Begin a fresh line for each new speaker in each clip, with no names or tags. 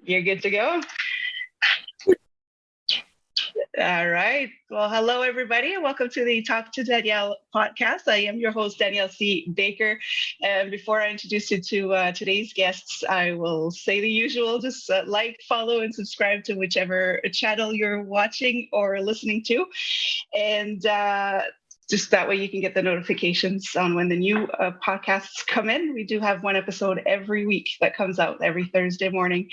You're good to go? All right. Well, hello, everybody, and welcome to the Talk to Danielle podcast. I am your host, Danielle C. Baker. And before I introduce you to today's guests, I will say the usual, just like, follow, and subscribe to whichever channel you're watching or listening to. And just that way you can get the notifications on when the new podcasts come in. We do have one episode every week that comes out every Thursday morning.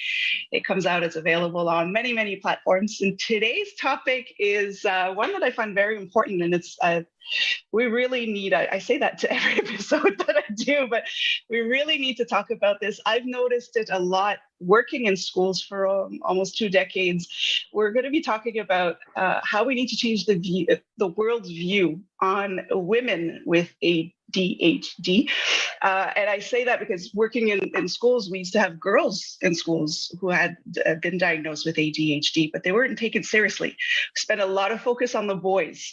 It comes out, it's available on many, many platforms. And today's topic is one that I find very important. And it's, we really need, I say that to every episode that I do, but we really need to talk about this. I've noticed it a lot working in schools for almost 2 decades. We're going to be talking about how we need to change the world's view on women with ADHD. And I say that because working in schools, we used to have girls in schools who had been diagnosed with ADHD, but they weren't taken seriously. We spent a lot of focus on the boys.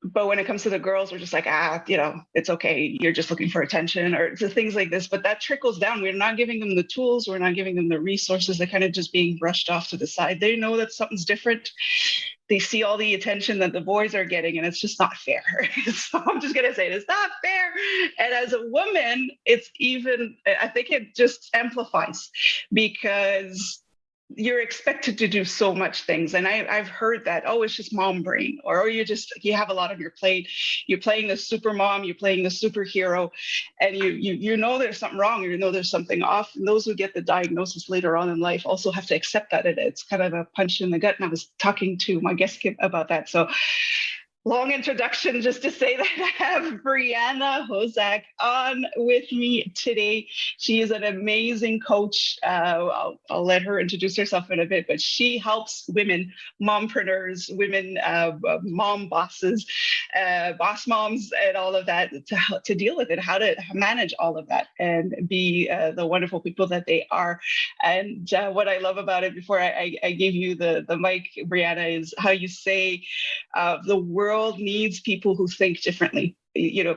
But when it comes to the girls, we're just like, it's okay. You're just looking for attention or things like this. But that trickles down. We're not giving them the tools. We're not giving them the resources. They're kind of just being brushed off to the side. They know that something's different. They see all the attention that the boys are getting, and it's just not fair. So I'm just going to say it's not fair. And as a woman, I think it just amplifies because you're expected to do so much things. And I've heard that, it's just mom brain, or you have a lot on your plate. You're playing the super mom, you're playing the superhero, and you know there's something wrong, you know there's something off. And those who get the diagnosis later on in life also have to accept that it's kind of a punch in the gut. And I was talking to my guest about that. So long introduction just to say that I have Brianna Hosack on with me today. She is an amazing coach. I'll let her introduce herself in a bit, but she helps women, mompreneurs, women, mom bosses, boss moms, and all of that to deal with it, how to manage all of that and be the wonderful people that they are. And what I love about it, before I give you the mic, Brianna, is how you say the world needs people who think differently,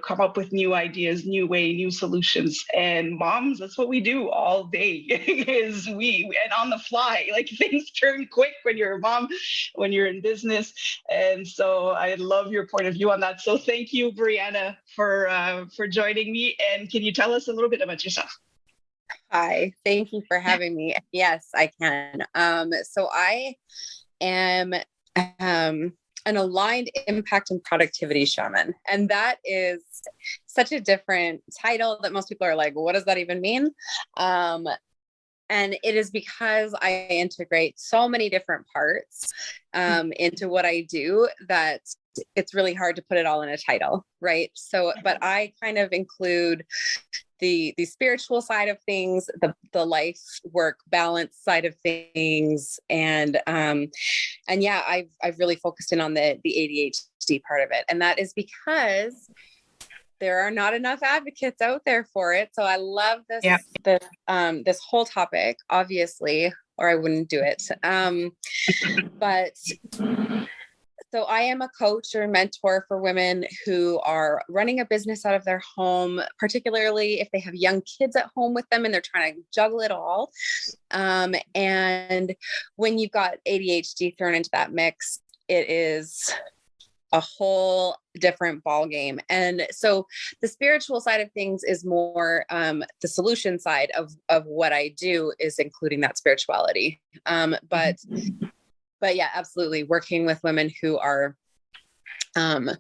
come up with new ideas, new solutions. And moms, that's what we do all day is and on the fly, like things turn quick when you're a mom, when you're in business. And so I love your point of view on that. So thank you, Brianna, for joining me. And can you tell us a little bit about yourself?
Hi, thank you for having me. Yes, I can. So I am an aligned impact and productivity shaman. And that is such a different title that most people are like, what does that even mean? And it is because I integrate so many different parts into what I do that it's really hard to put it all in a title, right? So, but I kind of include the spiritual side of things, the life work balance side of things. And yeah, I've really focused in on the ADHD part of it. And that is because there are not enough advocates out there for it. So I love this whole topic, obviously, or I wouldn't do it. But so I am a coach or mentor for women who are running a business out of their home, particularly if they have young kids at home with them and they're trying to juggle it all. And when you've got ADHD thrown into that mix, it is a whole different ball game. And so the spiritual side of things is more the solution side of what I do is including that spirituality. But yeah, absolutely. Working with women who are, and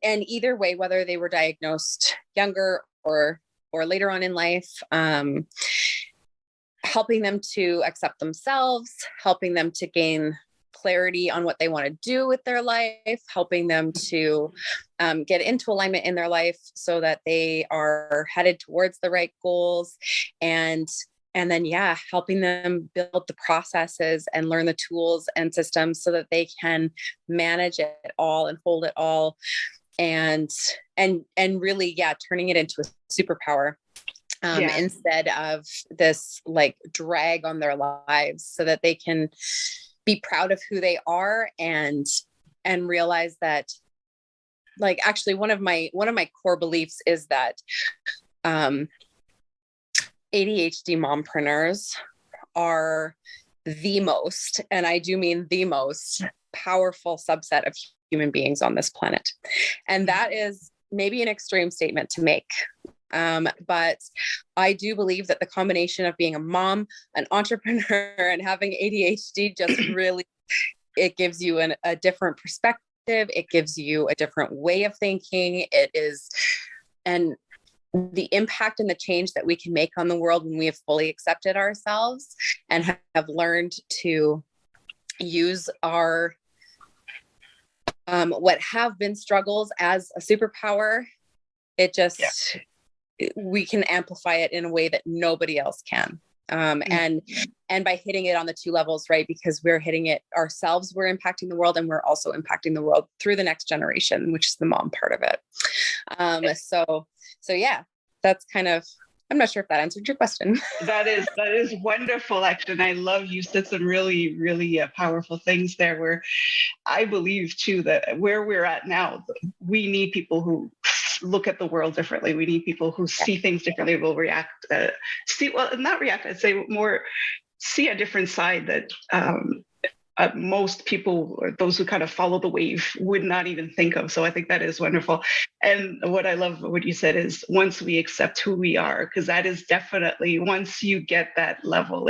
either way, whether they were diagnosed younger or later on in life, helping them to accept themselves, helping them to gain clarity on what they want to do with their life, helping them to get into alignment in their life so that they are headed towards the right goals. And then, helping them build the processes and learn the tools and systems so that they can manage it all and hold it all. And really, turning it into a superpower instead of this like drag on their lives so that they can be proud of who they are and realize that, like, actually one of my core beliefs is that, ADHD mompreneurs are the most, and I do mean the most powerful subset of human beings on this planet. And that is maybe an extreme statement to make. But I do believe that the combination of being a mom, an entrepreneur, and having ADHD just really, it gives you a different perspective. It gives you a different way of thinking. And the impact and the change that we can make on the world when we have fully accepted ourselves and have learned to use our what have been struggles as a superpower, it just, we can amplify it in a way that nobody else can. And by hitting it on the two levels, right? Because we're hitting it ourselves, we're impacting the world, and we're also impacting the world through the next generation, which is the mom part of it. So yeah, that's kind of, I'm not sure if that answered your question.
That is wonderful, actually. And I love, you said some really, really powerful things there, where I believe too, that where we're at now, we need people who look at the world differently. We need people who see things differently, will react, not react, I'd say more see a different side that most people, or those who kind of follow the wave, would not even think of. So I think that is wonderful. And what I love what you said is, once we accept who we are, because that is definitely, once you get that level,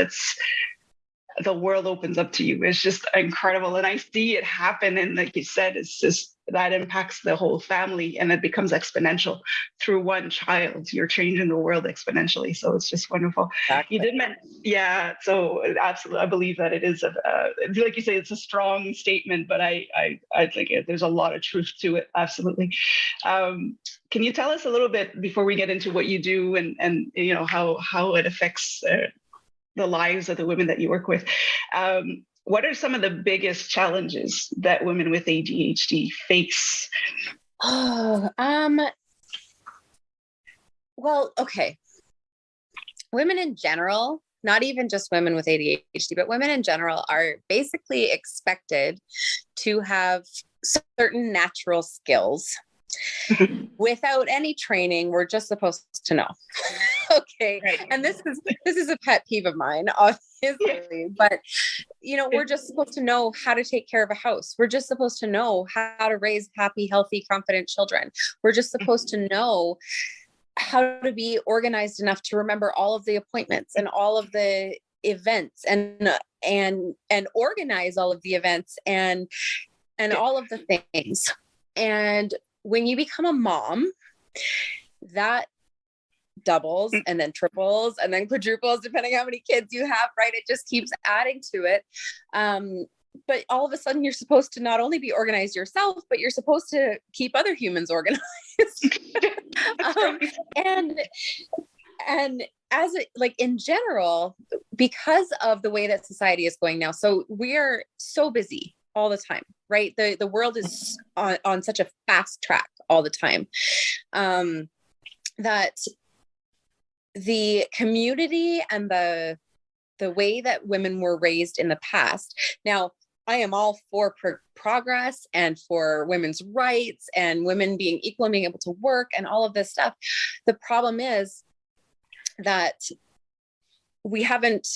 the world opens up to you. It's just incredible. And I see it happen. And like you said, it's just, that impacts the whole family, and it becomes exponential through one child. You're changing the world exponentially. So it's just wonderful. Exactly. You did mention, so absolutely. I believe that it is, like you say, it's a strong statement, but I think there's a lot of truth to it. Absolutely. Can you tell us a little bit, before we get into what you do and you know, how it affects the lives of the women that you work with? What are some of the biggest challenges that women with ADHD face?
Well, okay. Women in general, not even just women with ADHD, but women in general are basically expected to have certain natural skills. Without any training, we're just supposed to know. Okay. Right. And this is a pet peeve of mine, obviously, but you know, we're just supposed to know how to take care of a house. We're just supposed to know how to raise happy, healthy, confident children. We're just supposed to know how to be organized enough to remember all of the appointments and all of the events and organize all of the events and all of the things. And when you become a mom, that doubles and then triples and then quadruples, depending how many kids you have, right? It just keeps adding to it. But all of a sudden you're supposed to not only be organized yourself, but you're supposed to keep other humans organized. And as it, like in general, because of the way that society is going now, so we are so busy all the time, right? The world is on such a fast track all the time, that the community and the way that women were raised in the past. Now, I am all for progress and for women's rights and women being equal and being able to work and all of this stuff. The problem is that we haven't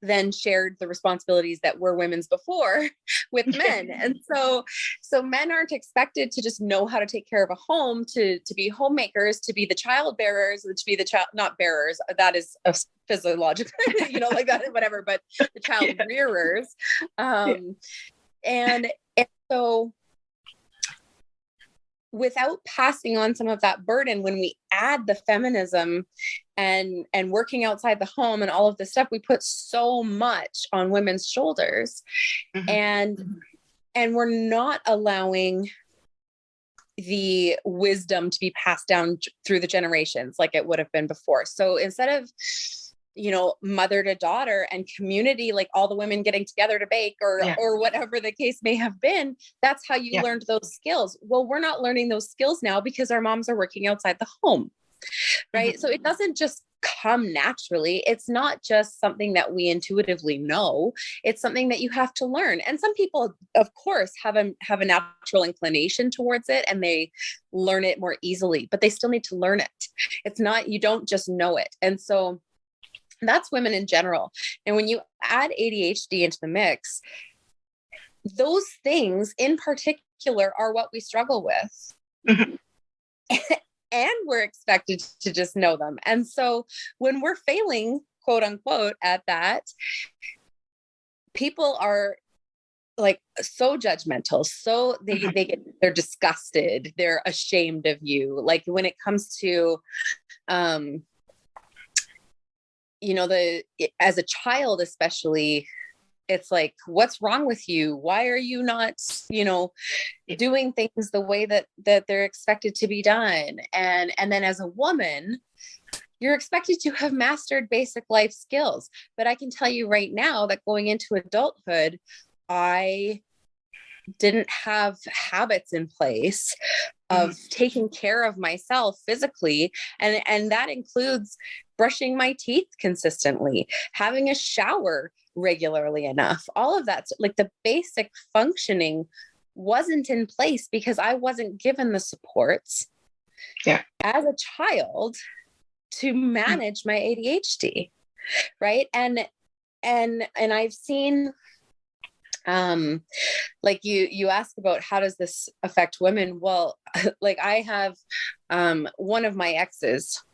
then shared the responsibilities that were women's before with men. And so men aren't expected to just know how to take care of a home, to be homemakers, to be the child bearers, to be the child, not bearers, that is a physiological, you know, like that, whatever, but the child rearers. And so without passing on some of that burden, when we add the feminism and working outside the home and all of this stuff, we put so much on women's shoulders, and we're not allowing the wisdom to be passed down through the generations like it would have been before. So instead of, you know, mother to daughter and community, like all the women getting together to bake or whatever the case may have been, that's how you learned those skills. Well, we're not learning those skills now because our moms are working outside the home, right? So it doesn't just come naturally. It's not just something that we intuitively know. It's something that you have to learn. And some people, of course, have a natural inclination towards it and they learn it more easily, but they still need to learn it. It's not, you don't just know it. And so That's women in general. And when you add ADHD into the mix, those things in particular are what we struggle with.
Mhm.
And we're expected to just know them. And so when we're failing, quote unquote, at that, people are like so judgmental. So they're disgusted. They're ashamed of you. Like when it comes to, as a child, especially, it's like, what's wrong with you? Why are you not, doing things the way that they're expected to be done? And then as a woman, you're expected to have mastered basic life skills. But I can tell you right now that going into adulthood, I didn't have habits in place of taking care of myself physically. And that includes brushing my teeth consistently, having a shower regularly enough. All of that, like the basic functioning wasn't in place because I wasn't given the supports as a child to manage my ADHD. Right. And I've seen, like you ask about how does this affect women? Well, like I have, one of my exes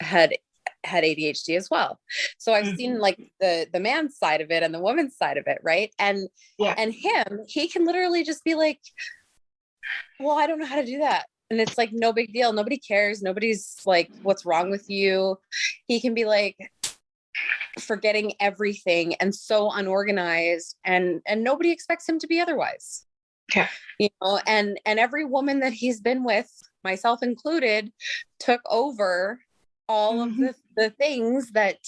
had ADHD as well. So I've seen like the man's side of it and the woman's side of it. Right. And he can literally just be like, well, I don't know how to do that. And it's like, no big deal. Nobody cares. Nobody's like, what's wrong with you? He can be like forgetting everything and so unorganized, and nobody expects him to be otherwise.
Yeah.
And every woman that he's been with, myself included, took over all of the things that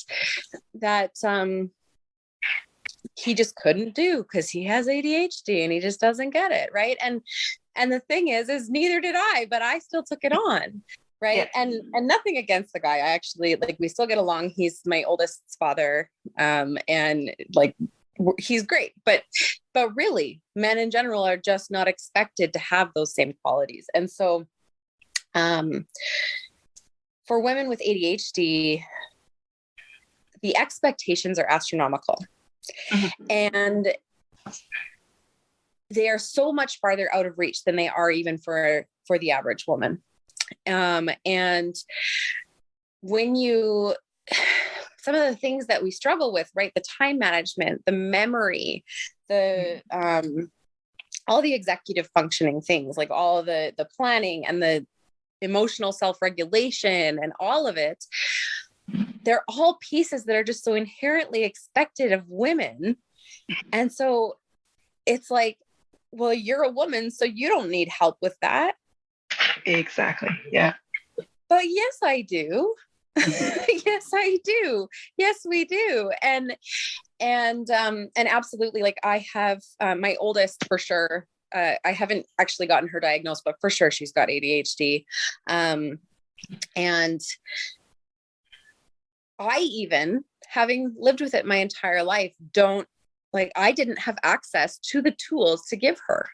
he just couldn't do because he has ADHD and he just doesn't get it. Right. And the thing is neither did I, but I still took it on. Right. Yeah. And nothing against the guy. I actually, like, we still get along. He's my oldest's father. And like, he's great, but really men in general are just not expected to have those same qualities. And so, for women with ADHD, the expectations are astronomical. And they are so much farther out of reach than they are even for the average woman. And when some of the things that we struggle with, right? The time management, the memory, the, all the executive functioning things, like all the planning and the emotional self-regulation and all of it, they're all pieces that are just so inherently expected of women. And so it's like, well, you're a woman, so you don't need help with that.
Exactly. Yeah.
But yes, I do. Yes, I do. Yes, we do. And absolutely, like I have my oldest for sure. I haven't actually gotten her diagnosed, but for sure she's got ADHD. And I, even having lived with it my entire life, I didn't have access to the tools to give her.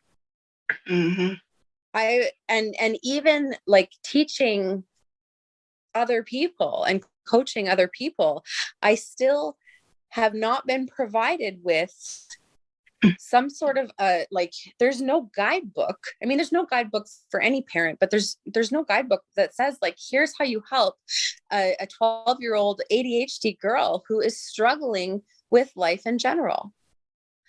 And even like teaching other people and coaching other people, I still have not been provided with some sort of there's no guidebook. I mean, there's no guidebook for any parent, but there's no guidebook that says like, here's how you help a 12-year-old ADHD girl who is struggling with life in general.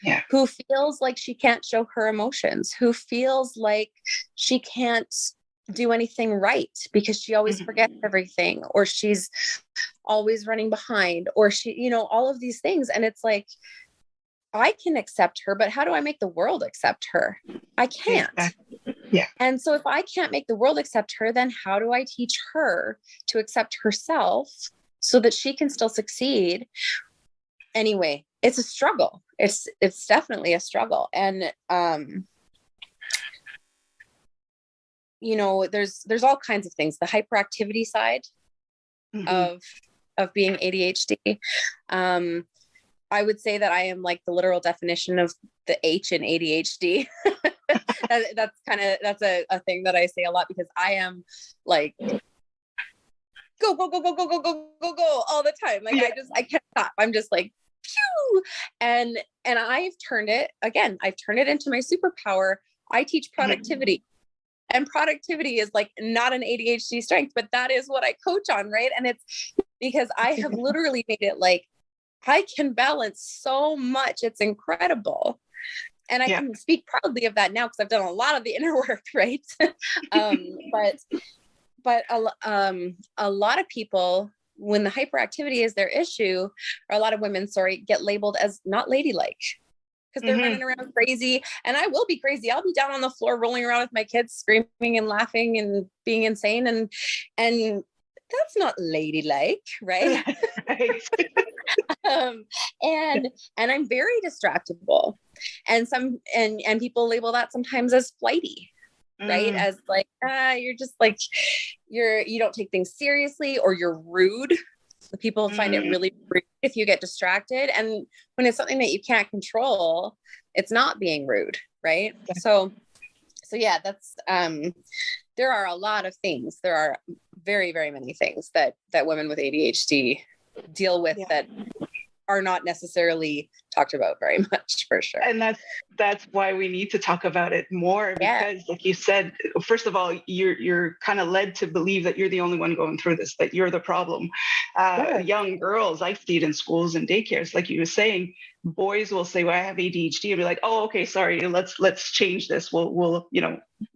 Yeah.
Who feels like she can't show her emotions, who feels like she can't do anything right because she always forgets everything, or she's always running behind, or she, all of these things. And it's like, I can accept her, but how do I make the world accept her? I can't.
Yeah.
And so if I can't make the world accept her, then how do I teach her to accept herself so that she can still succeed? Anyway, it's a struggle. It's definitely a struggle. And, there's all kinds of things, the hyperactivity side of being ADHD. I would say that I am like the literal definition of the H in ADHD. That's a thing that I say a lot, because I am like go, go, go, go, go, go, go, go, go all the time. Like I can't stop. I'm just like, phew. And I've turned it into my superpower. I teach productivity. And productivity is like not an ADHD strength, but that is what I coach on, right? And it's because I have literally made it like I can balance so much. It's incredible. And I can speak proudly of that now because I've done a lot of the inner work, right? But a lot of people, when the hyperactivity is their issue, or a lot of women, get labeled as not ladylike because they're running around crazy. And I will be crazy. I'll be down on the floor rolling around with my kids, screaming and laughing and being insane. And that's not ladylike, right?
Right.
And I'm very distractible. And people label that sometimes as flighty. Right. As like, you're just like, you don't take things seriously, or you're rude. People find it really rude if you get distracted. And when it's something that you can't control, it's not being rude. Right. So yeah, that's, there are a lot of things. There are very, very many things that women with ADHD deal with that are not necessarily talked about very much, for sure.
And that's why we need to talk about it more, because like you said, first of all, you're kind of led to believe that you're the only one going through this, that you're the problem. Young girls, I see it in schools and daycares, like you were saying, boys will say, well, I have ADHD, and be like, oh, okay, sorry, let's change this. We'll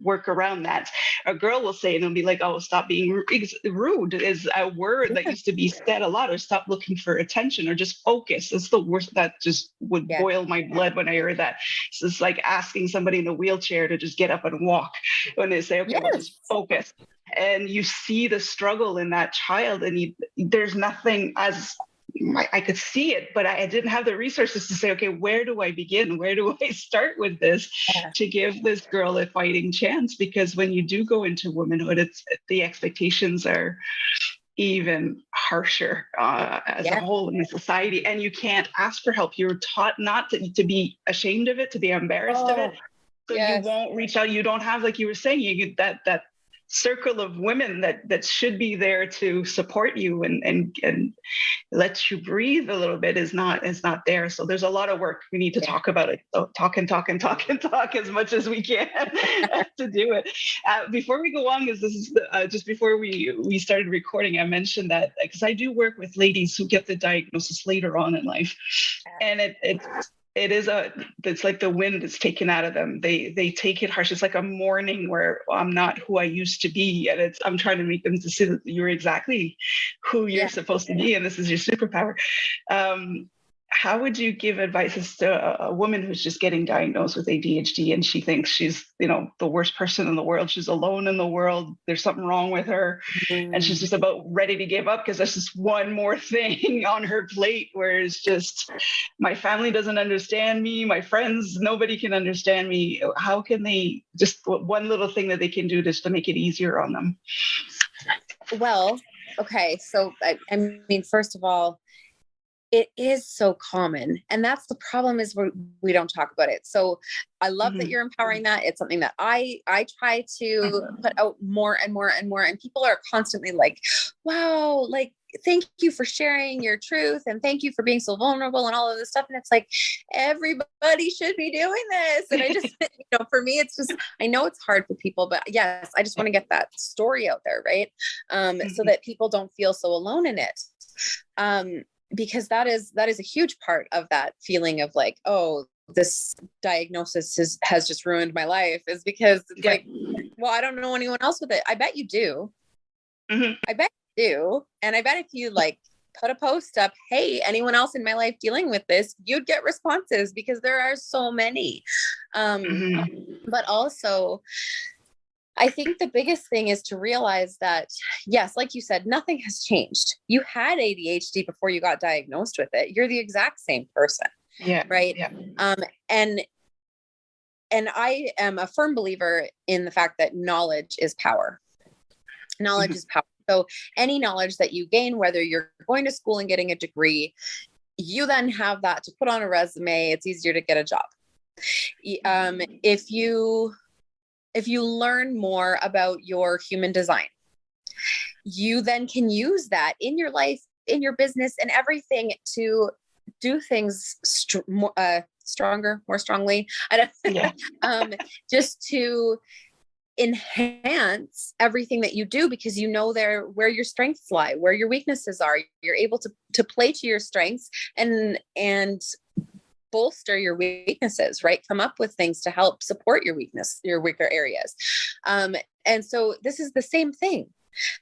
work around that. A girl will say, and it'll be like, oh, stop being rude is a word that used to be said a lot, or stop looking for attention, or just focus. It's the worst. That just would boil my blood when I heard that. So it's like asking somebody in a wheelchair to just get up and walk when they say, okay, well, just focus. And you see the struggle in that child, and there's nothing I could see it, but I didn't have the resources to say, okay, where do I begin? Where do I start with this to give this girl a fighting chance? Because when you do go into womanhood, the expectations are even harsher as a whole in the society, and you can't ask for help. You're taught not to be ashamed of it, to be embarrassed of it. So you won't reach out. You don't have, like you were saying, you get that circle of women that should be there to support you and let you breathe a little bit is not there. So there's a lot of work. We need to talk about it. So talk as much as we can to do it. Before we go on, because this is just before we started recording, I mentioned that because I do work with ladies who get the diagnosis later on in life, and it's like the wind is taken out of them. They take it harsh. It's like a mourning where I'm not who I used to be. And I'm trying to make them to see that you're exactly who you're supposed to be. And this is your superpower. How would you give advice as to a woman who's just getting diagnosed with ADHD and she thinks she's, the worst person in the world. She's alone in the world. There's something wrong with her. And she's just about ready to give up because there's just one more thing on her plate where it's just, my family doesn't understand me. My friends, nobody can understand me. How can they just one little thing that they can do just to make it easier on them?
Well, okay. So, I mean, first of all, it is so common. And that's the problem is we don't talk about it. So I love that you're empowering that. It's something that I try to put out more and more and more. And people are constantly like, wow, like, thank you for sharing your truth. And thank you for being so vulnerable and all of this stuff. And it's like, everybody should be doing this. And I just, for me, it's just, I know it's hard for people, but yes, I just want to get that story out there. Right. So that people don't feel so alone in it. Because that is a huge part of that feeling of like, oh, this diagnosis has just ruined my life, is because it's like, well, I don't know anyone else with it. I bet you do. I bet you do. And I bet if you like put a post up, hey, anyone else in my life dealing with this, you'd get responses because there are so many. But also, I think the biggest thing is to realize that, yes, like you said, nothing has changed. You had ADHD before you got diagnosed with it. You're the exact same person. Yeah. Right. Yeah. And I am a firm believer in the fact that knowledge is power. Knowledge is power. So any knowledge that you gain, whether you're going to school and getting a degree, you then have that to put on a resume. It's easier to get a job. If you learn more about your human design, you then can use that in your life, in your business, and everything to do things stronger, more strongly. I don't, just to enhance everything that you do, because you know where your strengths lie, where your weaknesses are. You're able to play to your strengths and bolster your weaknesses, right? Come up with things to help support your weaker areas. And so this is the same thing.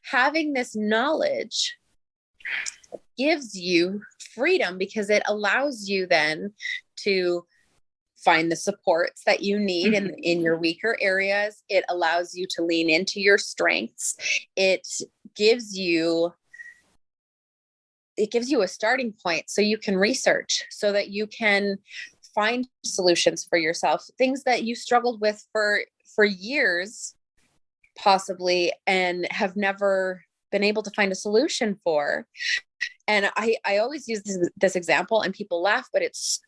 Having this knowledge gives you freedom, because it allows you then to find the supports that you need in your weaker areas. It allows you to lean into your strengths. It gives you a starting point, so you can research, so that you can find solutions for yourself, things that you struggled with for years, possibly, and have never been able to find a solution for. And I always use this example, and people laugh, but it's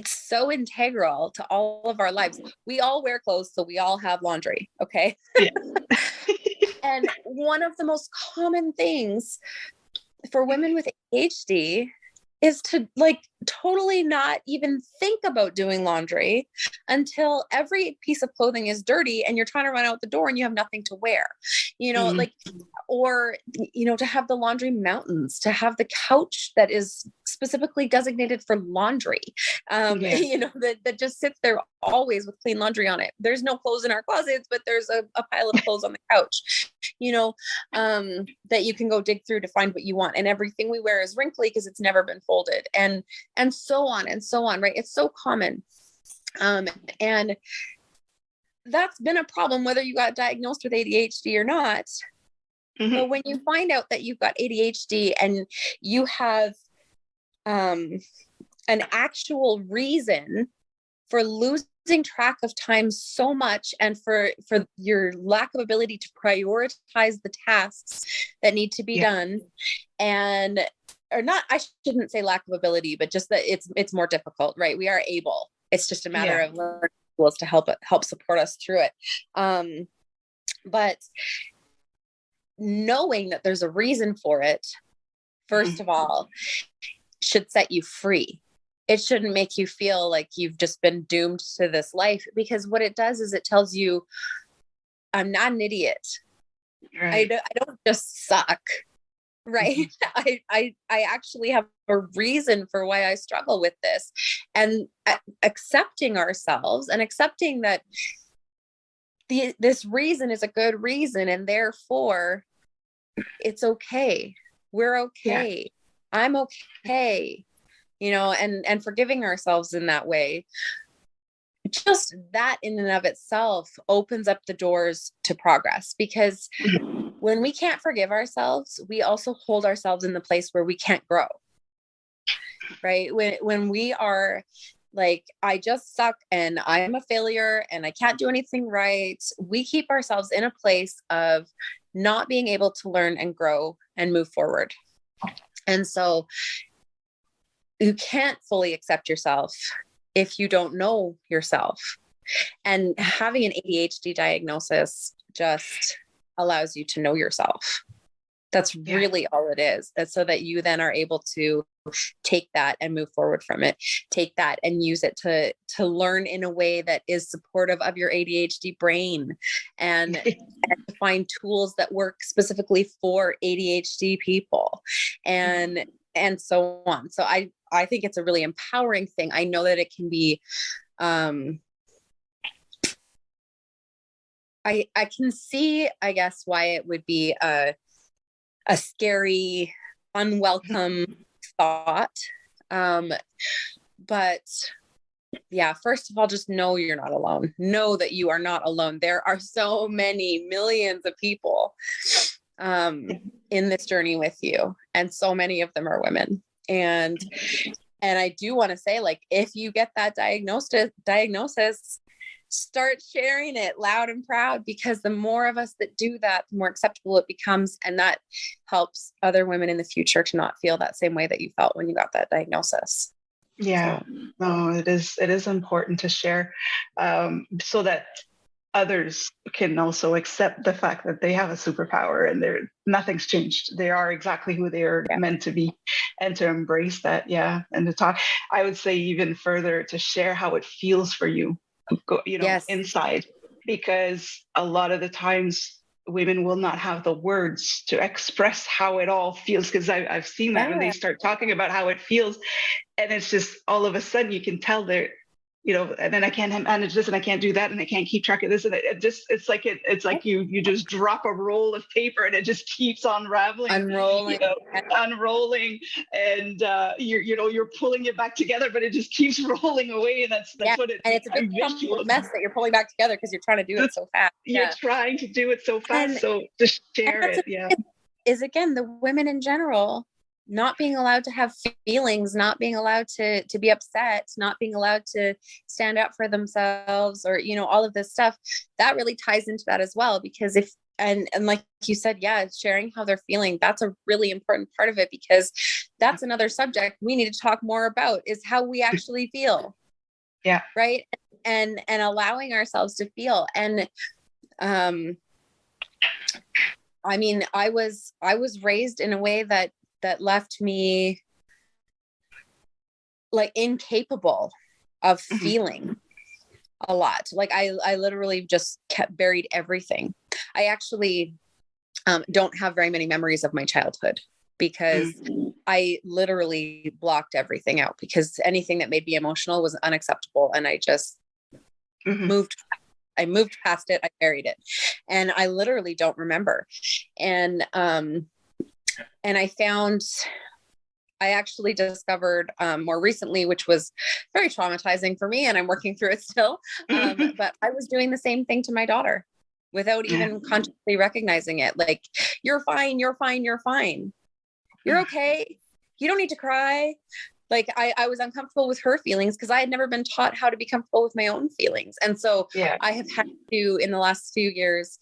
so integral to all of our lives. We all wear clothes, so we all have laundry. Okay.
Yeah.
And one of the most common things for women with ADHD is to totally not even think about doing laundry until every piece of clothing is dirty and you're trying to run out the door and you have nothing to wear, or, to have the laundry mountains, to have the couch that is specifically designated for laundry, that just sits there always with clean laundry on it. There's no clothes in our closets, but there's a pile of clothes on the couch, that you can go dig through to find what you want. And everything we wear is wrinkly because it's never been folded, and so on and so on, right? It's so common. And that's been a problem, whether you got diagnosed with ADHD or not. But when you find out that you've got ADHD and you have an actual reason for losing track of time so much, and for your lack of ability to prioritize the tasks that need to be done, I shouldn't say lack of ability, but just that it's more difficult, right? We are able. It's just a matter of learning tools to help support us through it. But knowing that there's a reason for it, first of all, should set you free. It shouldn't make you feel like you've just been doomed to this life, because what it does is it tells you, I'm not an idiot. Right. I don't just suck. Right. I actually have a reason for why I struggle with this, and accepting ourselves and accepting that this reason is a good reason, and therefore it's okay. We're okay. Yeah. I'm okay. And forgiving ourselves in that way, just that in and of itself opens up the doors to progress, because when we can't forgive ourselves, we also hold ourselves in the place where we can't grow. Right. When we are like, I just suck and I'm a failure and I can't do anything right, we keep ourselves in a place of not being able to learn and grow and move forward. And so you can't fully accept yourself if you don't know yourself. And having an ADHD diagnosis just allows you to know yourself. That's really all it is. That's so that you then are able to take that and move forward from it, take that and use it to learn in a way that is supportive of your ADHD brain, and to find tools that work specifically for ADHD people, and so on. So I think it's a really empowering thing. I know that it can be, I can see, I guess, why it would be a scary, unwelcome thought. But yeah, first of all, just know you're not alone. Know that you are not alone. There are so many millions of people in this journey with you, and so many of them are women. And I do want to say, like, if you get that diagnosis, start sharing it loud and proud, because the more of us that do that, the more acceptable it becomes. And that helps other women in the future to not feel that same way that you felt when you got that diagnosis.
Yeah, no, it is important to share, so that others can also accept the fact that they have a superpower and nothing's changed. They are exactly who they are meant to be, and to embrace that. Yeah. And to talk, I would say even further, to share how it feels for you,
Yes.
inside, because a lot of the times women will not have the words to express how it all feels. Because I've seen that when they
Yeah.
start talking about how it feels, and it's just all of a sudden you can tell they're, and then I can't manage this and I can't do that and I can't keep track of this, and it's like you just drop a roll of paper and it just keeps unraveling,
Unrolling.
unrolling, and you're pulling it back together, but it just keeps rolling away, and that's what it.
And it's a big mess that you're pulling back together because you're trying to do it so fast.
You're trying to do it so fast, so just share it. Yeah.
Is again the women in general not being allowed to have feelings, not being allowed to be upset, not being allowed to stand up for themselves, or, all of this stuff that really ties into that as well. Because and like you said, sharing how they're feeling, that's a really important part of it, because that's another subject we need to talk more about, is how we actually feel.
Yeah.
Right. And allowing ourselves to feel. And, I mean, I was raised in a way that left me like incapable of feeling a lot. Like I literally just kept buried everything. I actually don't have very many memories of my childhood, because I literally blocked everything out, because anything that made me emotional was unacceptable. And I just moved past it. I buried it, and I literally don't remember. And I actually discovered more recently, which was very traumatizing for me, and I'm working through it still. But I was doing the same thing to my daughter without even consciously recognizing it. Like, you're fine, you're fine, you're fine. You're okay. You don't need to cry. Like I was uncomfortable with her feelings because I had never been taught how to be comfortable with my own feelings. And so I have had to, in the last few years,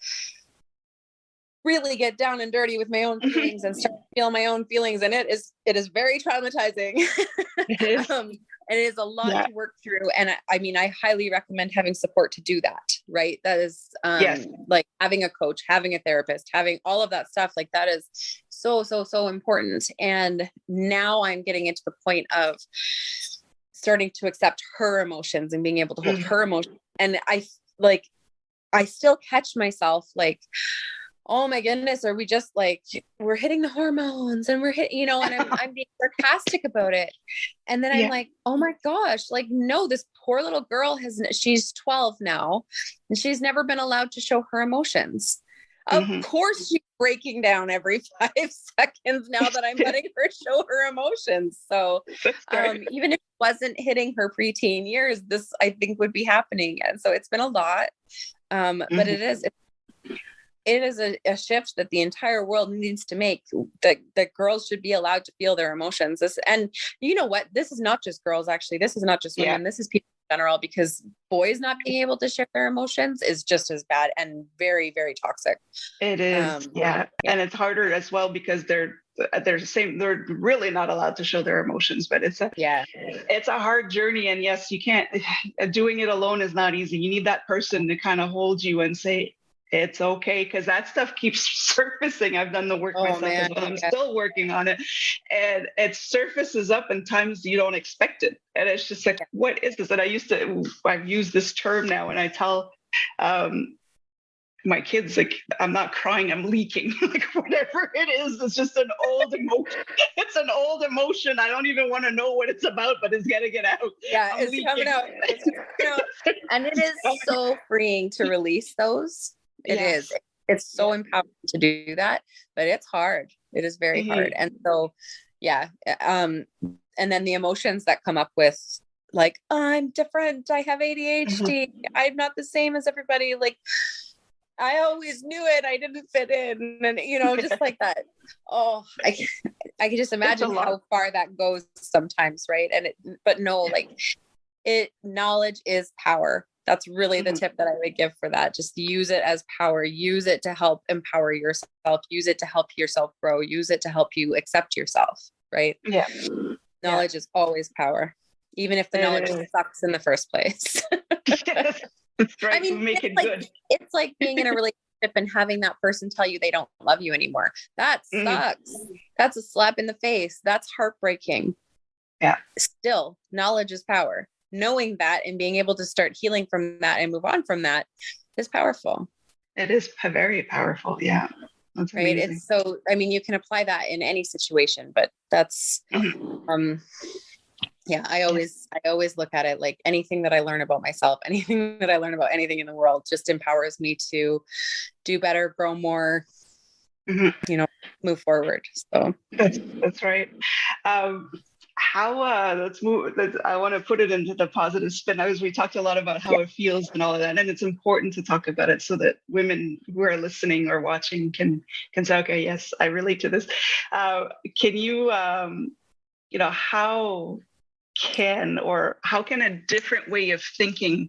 really get down and dirty with my own feelings and start to feel my own feelings. And it is very traumatizing.
It is.
And it is a lot to work through. And I mean, I highly recommend having support to do that. Right. That is like having a coach, having a therapist, having all of that stuff. Like, that is so, so, so important. And now I'm getting into the point of starting to accept her emotions and being able to hold her emotions. And I still catch myself like, oh my goodness, are we just like, we're hitting the hormones and we're hitting, and I'm being sarcastic about it. And then I'm like, oh my gosh, like, no, this poor little girl she's 12 now, and she's never been allowed to show her emotions. Of course she's breaking down every 5 seconds now that I'm letting her show her emotions. So even if it wasn't hitting her preteen years, this I think would be happening. And so it's been a lot. But it is a shift that the entire world needs to make, that girls should be allowed to feel their emotions. And you know what? This is not just girls, actually. This is not just women. This is people in general, because boys not being able to share their emotions is just as bad and very, very toxic.
It is. And it's harder as well, because they're the same. They're really not allowed to show their emotions, but it's a hard journey. And yes, you can't, doing it alone is not easy. You need that person to kind of hold you and say, it's okay, because that stuff keeps surfacing. I've done the work myself as well. I'm still working on it, and it surfaces up in times you don't expect it. And it's just like, what is this? And I've used this term now, and I tell my kids, like, I'm not crying, I'm leaking. Like, whatever it is, it's just an old emotion. It's an old emotion. I don't even want to know what it's about, but it's gonna get out.
It's coming out. And it is so freeing to release those. It is. It's so empowering to do that, but it's hard. It is very hard. And so, and then the emotions that come up with, like, I'm different, I have ADHD, I'm not the same as everybody. Like, I always knew it, I didn't fit in. And, just like that. Oh, I can just imagine how far that goes sometimes. Right. But no, like, knowledge is power. That's really the tip that I would give for that. Just use it as power, use it to help empower yourself, use it to help yourself grow, use it to help you accept yourself. Right. Yeah. Knowledge is always power, even if the knowledge sucks in the first place.
That's right.
I
We
mean,
make it
like,
good.
it's like being in a relationship and having that person tell you they don't love you anymore. That
Mhm.
sucks. That's a slap in the face. That's heartbreaking.
Yeah,
Still, knowledge is power. Knowing that and being able to start healing from that and move on from that is powerful.
it is very powerful. Yeah, that's
Right.
amazing.
It's so, I mean, you can apply that in any situation, but that's,
Mhm.
yeah, I
Yes.
always look at it like anything that I learn about myself, anything that I learn about anything in the world just empowers me to do better, grow more,
Mhm.
move forward. So,
That's right. Um, how let's move. I want to put it into the positive spin. As we talked a lot about how it feels and all of that, and it's important to talk about it so that women who are listening or watching can say, okay, yes, I relate to this. Can you, how how can a different way of thinking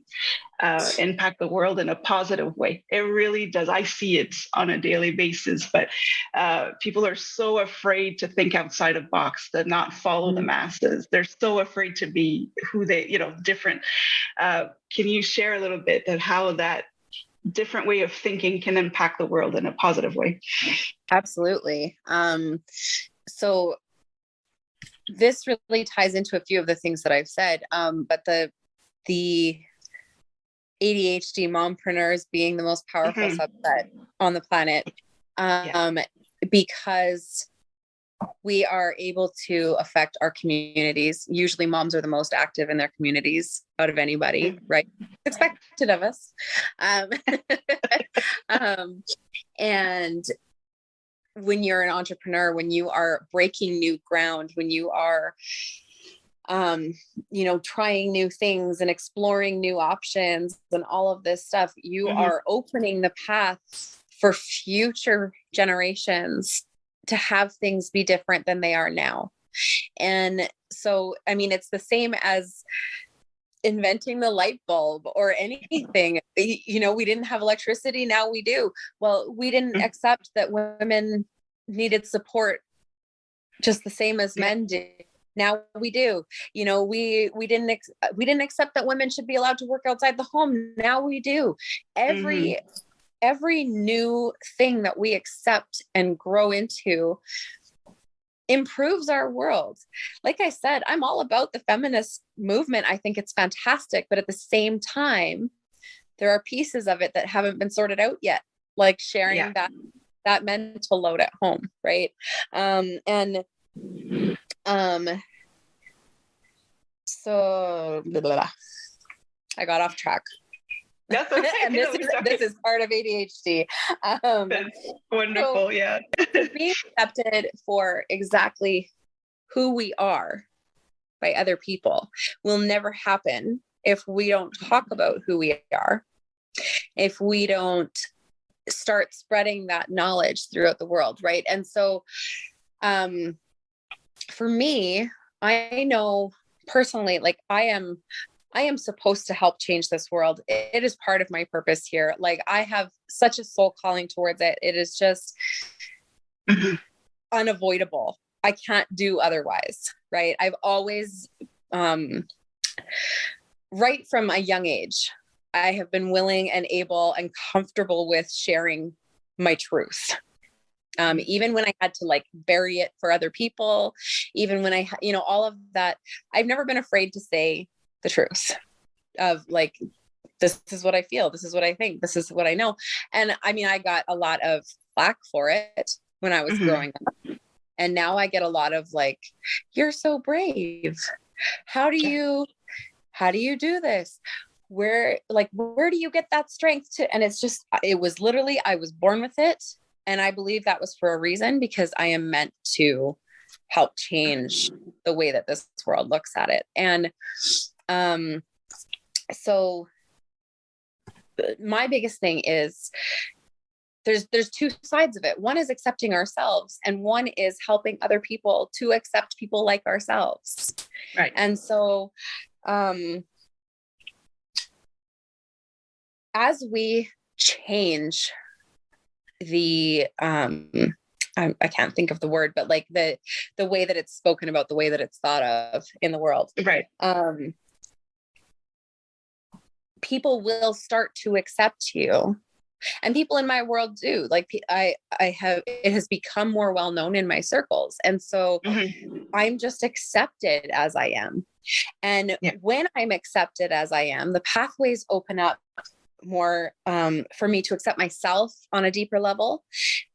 impact the world in a positive way? It really does. I see it on a daily basis, but people are so afraid to think outside of box, to not follow the masses. They're so afraid to be who different. Can you share a little bit of how that different way of thinking can impact the world in a positive way?
absolutely. So this really ties into a few of the things that I've said. But the ADHD mompreneurs being the most powerful
Mhm.
subset on the planet,
Yeah.
because we are able to affect our communities. Usually moms are the most active in their communities out of anybody,
Mhm.
right? Expected of us. Um, and when you're an entrepreneur, when you are breaking new ground, when you are trying new things and exploring new options and all of this stuff, you
Mhm.
are opening the path for future generations to have things be different than they are now. And so, I mean, it's the same as inventing the light bulb or anything. We didn't have electricity, now we do. Well, we didn't accept that women needed support just the same as
Yeah.
men did. Now we do. We didn't accept that women should be allowed to work outside the home. Now we do.
Mhm.
Every new thing that we accept and grow into improves our world. Like I said, I'm all about the feminist movement. I think it's fantastic, but at the same time, there are pieces of it that haven't been sorted out yet, like sharing
Yeah.
that mental load at home, right? And so blah, blah, blah. I got off track.
That's okay.
And this is part of ADHD.
That's wonderful.
So
Yeah.
being accepted for exactly who we are by other people will never happen if we don't talk about who we are, if we don't start spreading that knowledge throughout the world, right? And so for me, I know personally, like I am supposed to help change this world. It is part of my purpose here. Like I have such a soul calling towards it. It is just unavoidable. I can't do otherwise, right? I've always, right from a young age, I have been willing and able and comfortable with sharing my truth. Even when I had to like bury it for other people, even when all of that, I've never been afraid to say the truth of like, this is what I feel. This is what I think. This is what I know. And I mean, I got a lot of flack for it when I was growing up. And now I get a lot of like, you're so brave. How do you do this? Where do you get that strength to? And it was literally, I was born with it. And I believe that was for a reason, because I am meant to help change the way that this world looks at it. And so my biggest thing is there's two sides of it. One is accepting ourselves, and one is helping other people to accept people like ourselves.
Right.
And so as we change the I can't think of the word, but like the way that it's spoken about, the way that it's thought of in the world.
Right.
people will start to accept you. And people in my world do. Like it has become more well known in my circles. And so I'm just accepted as I am. And when I'm accepted as I am, the pathways open up more for me to accept myself on a deeper level.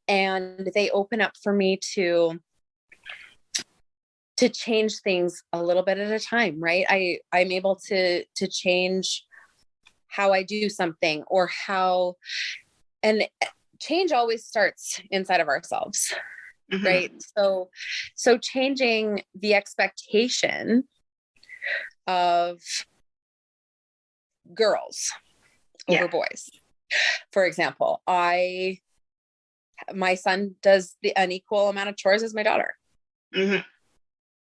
And they open up for me to change things a little bit at a time, right? I'm able to change how I do something, or how, and change always starts inside of ourselves, right? So changing the expectation of girls over boys. For example, my son does the unequal amount of chores as my daughter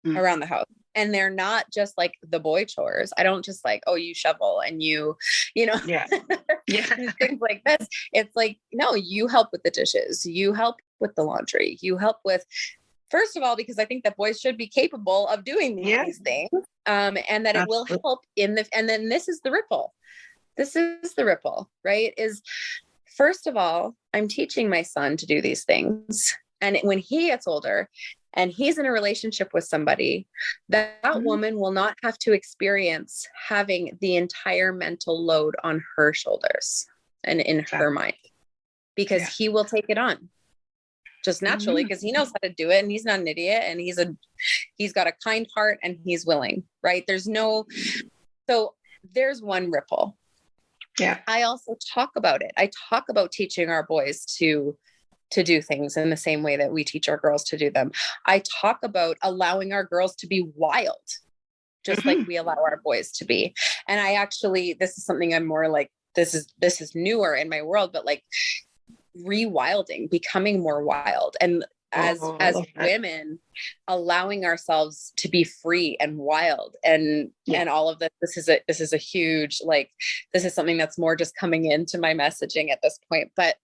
around the house. And they're not just like the boy chores. I don't just like, oh, you shovel and you know, things like this. It's like, no, you help with the dishes. You help with the laundry. You help with, first of all, because I think that boys should be capable of doing these things. And that it will help and then this is the ripple. This is the ripple, right? Is first of all, I'm teaching my son to do these things. And when he gets older, and he's in a relationship with somebody, that woman will not have to experience having the entire mental load on her shoulders and in her mind, because he will take it on just naturally, because he knows how to do it, and he's not an idiot, and he's got a kind heart, and he's willing, right? So there's one ripple. I also talk about it. I talk about teaching our boys to do things in the same way that we teach our girls to do them. I talk about allowing our girls to be wild, just like we allow our boys to be. And this is something I'm more like, this is newer in my world, but like rewilding, becoming more wild. And as women, allowing ourselves to be free and wild and all of this. This is a huge, like, this is something that's more just coming into my messaging at this point. But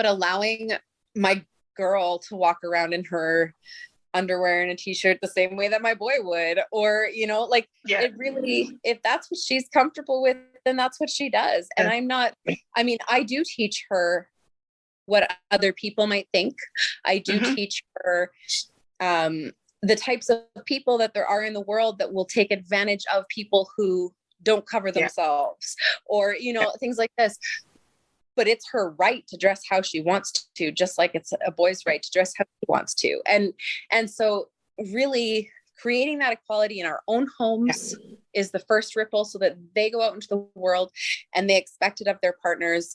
allowing my girl to walk around in her underwear and a t-shirt the same way that my boy would, or, it really, if that's what she's comfortable with, then that's what she does. And I do teach her what other people might think. I do teach her, the types of people that there are in the world that will take advantage of people who don't cover themselves, or, things like this. But it's her right to dress how she wants to, just like it's a boy's right to dress how he wants to. And so really creating that equality in our own homes is the first ripple, so that they go out into the world and they expect it of their partners.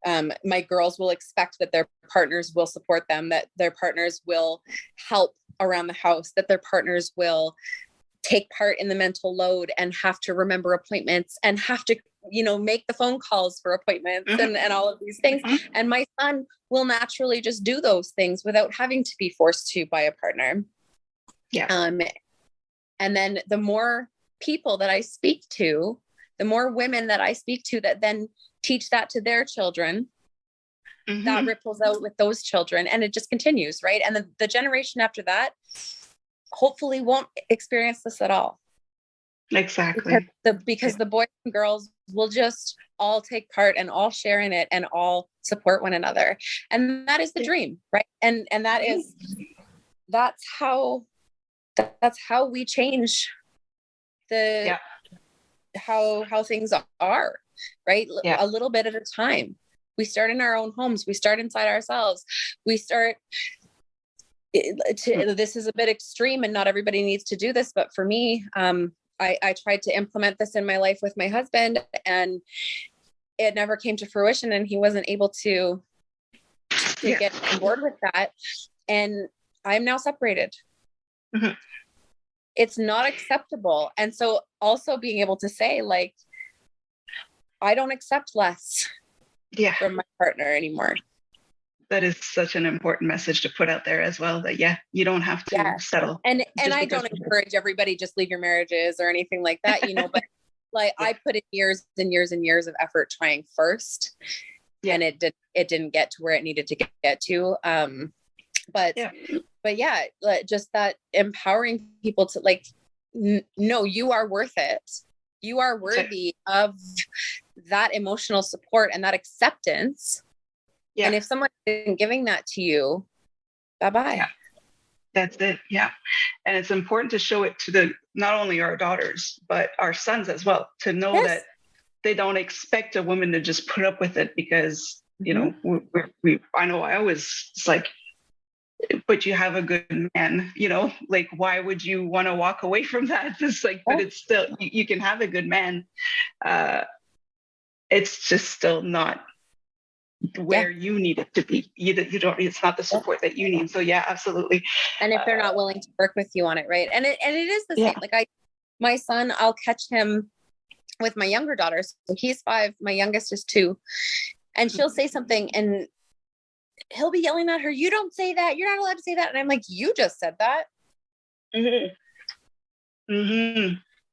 My girls will expect that their partners will support them, that their partners will help around the house, that their partners will take part in the mental load and have to remember appointments and have to, make the phone calls for appointments and all of these things. And my son will naturally just do those things without having to be forced to by a partner. And then the more people that I speak to, the more women that I speak to that then teach that to their children, that ripples out with those children, and it just continues, right? And the generation after that hopefully won't experience this at all.
Exactly.
Because the boys and girls will just all take part and all share in it and all support one another. And that is the dream, right? And that's how we change how things are, right? A little bit at a time. We start in our own homes. We start inside ourselves. We start this is a bit extreme and not everybody needs to do this, but for me, I tried to implement this in my life with my husband, and it never came to fruition, and he wasn't able to get on board with that. And I'm now separated. It's not acceptable. And so also being able to say, like, I don't accept less from my partner anymore.
That is such an important message to put out there as well, that you don't have to settle.
And I don't encourage everybody just leave your marriages or anything like that, but like I put in years and years and years of effort trying first, and it didn't get to where it needed to get to. But just that empowering people to, like, no, you are worth it. You are worthy of that emotional support and that acceptance. Yeah. And if someone isn't giving that to you, bye-bye.
Yeah. That's it. Yeah. And it's important to show it to not only our daughters, but our sons as well, to know that they don't expect a woman to just put up with it because, you know, I know I always, it's like, but you have a good man, you know, like, why would you want to walk away from that? It's like, but it's still, you can have a good man. It's just still not where you need it to be. You don't, it's not the support that you need. So yeah, absolutely.
And if they're not willing to work with you on it, right? And it is the same. Like my son, I'll catch him with my younger daughter. So he's 5, my youngest is 2, and she'll say something and he'll be yelling at her, "You don't say that. You're not allowed to say that." And I'm like, "You just said that."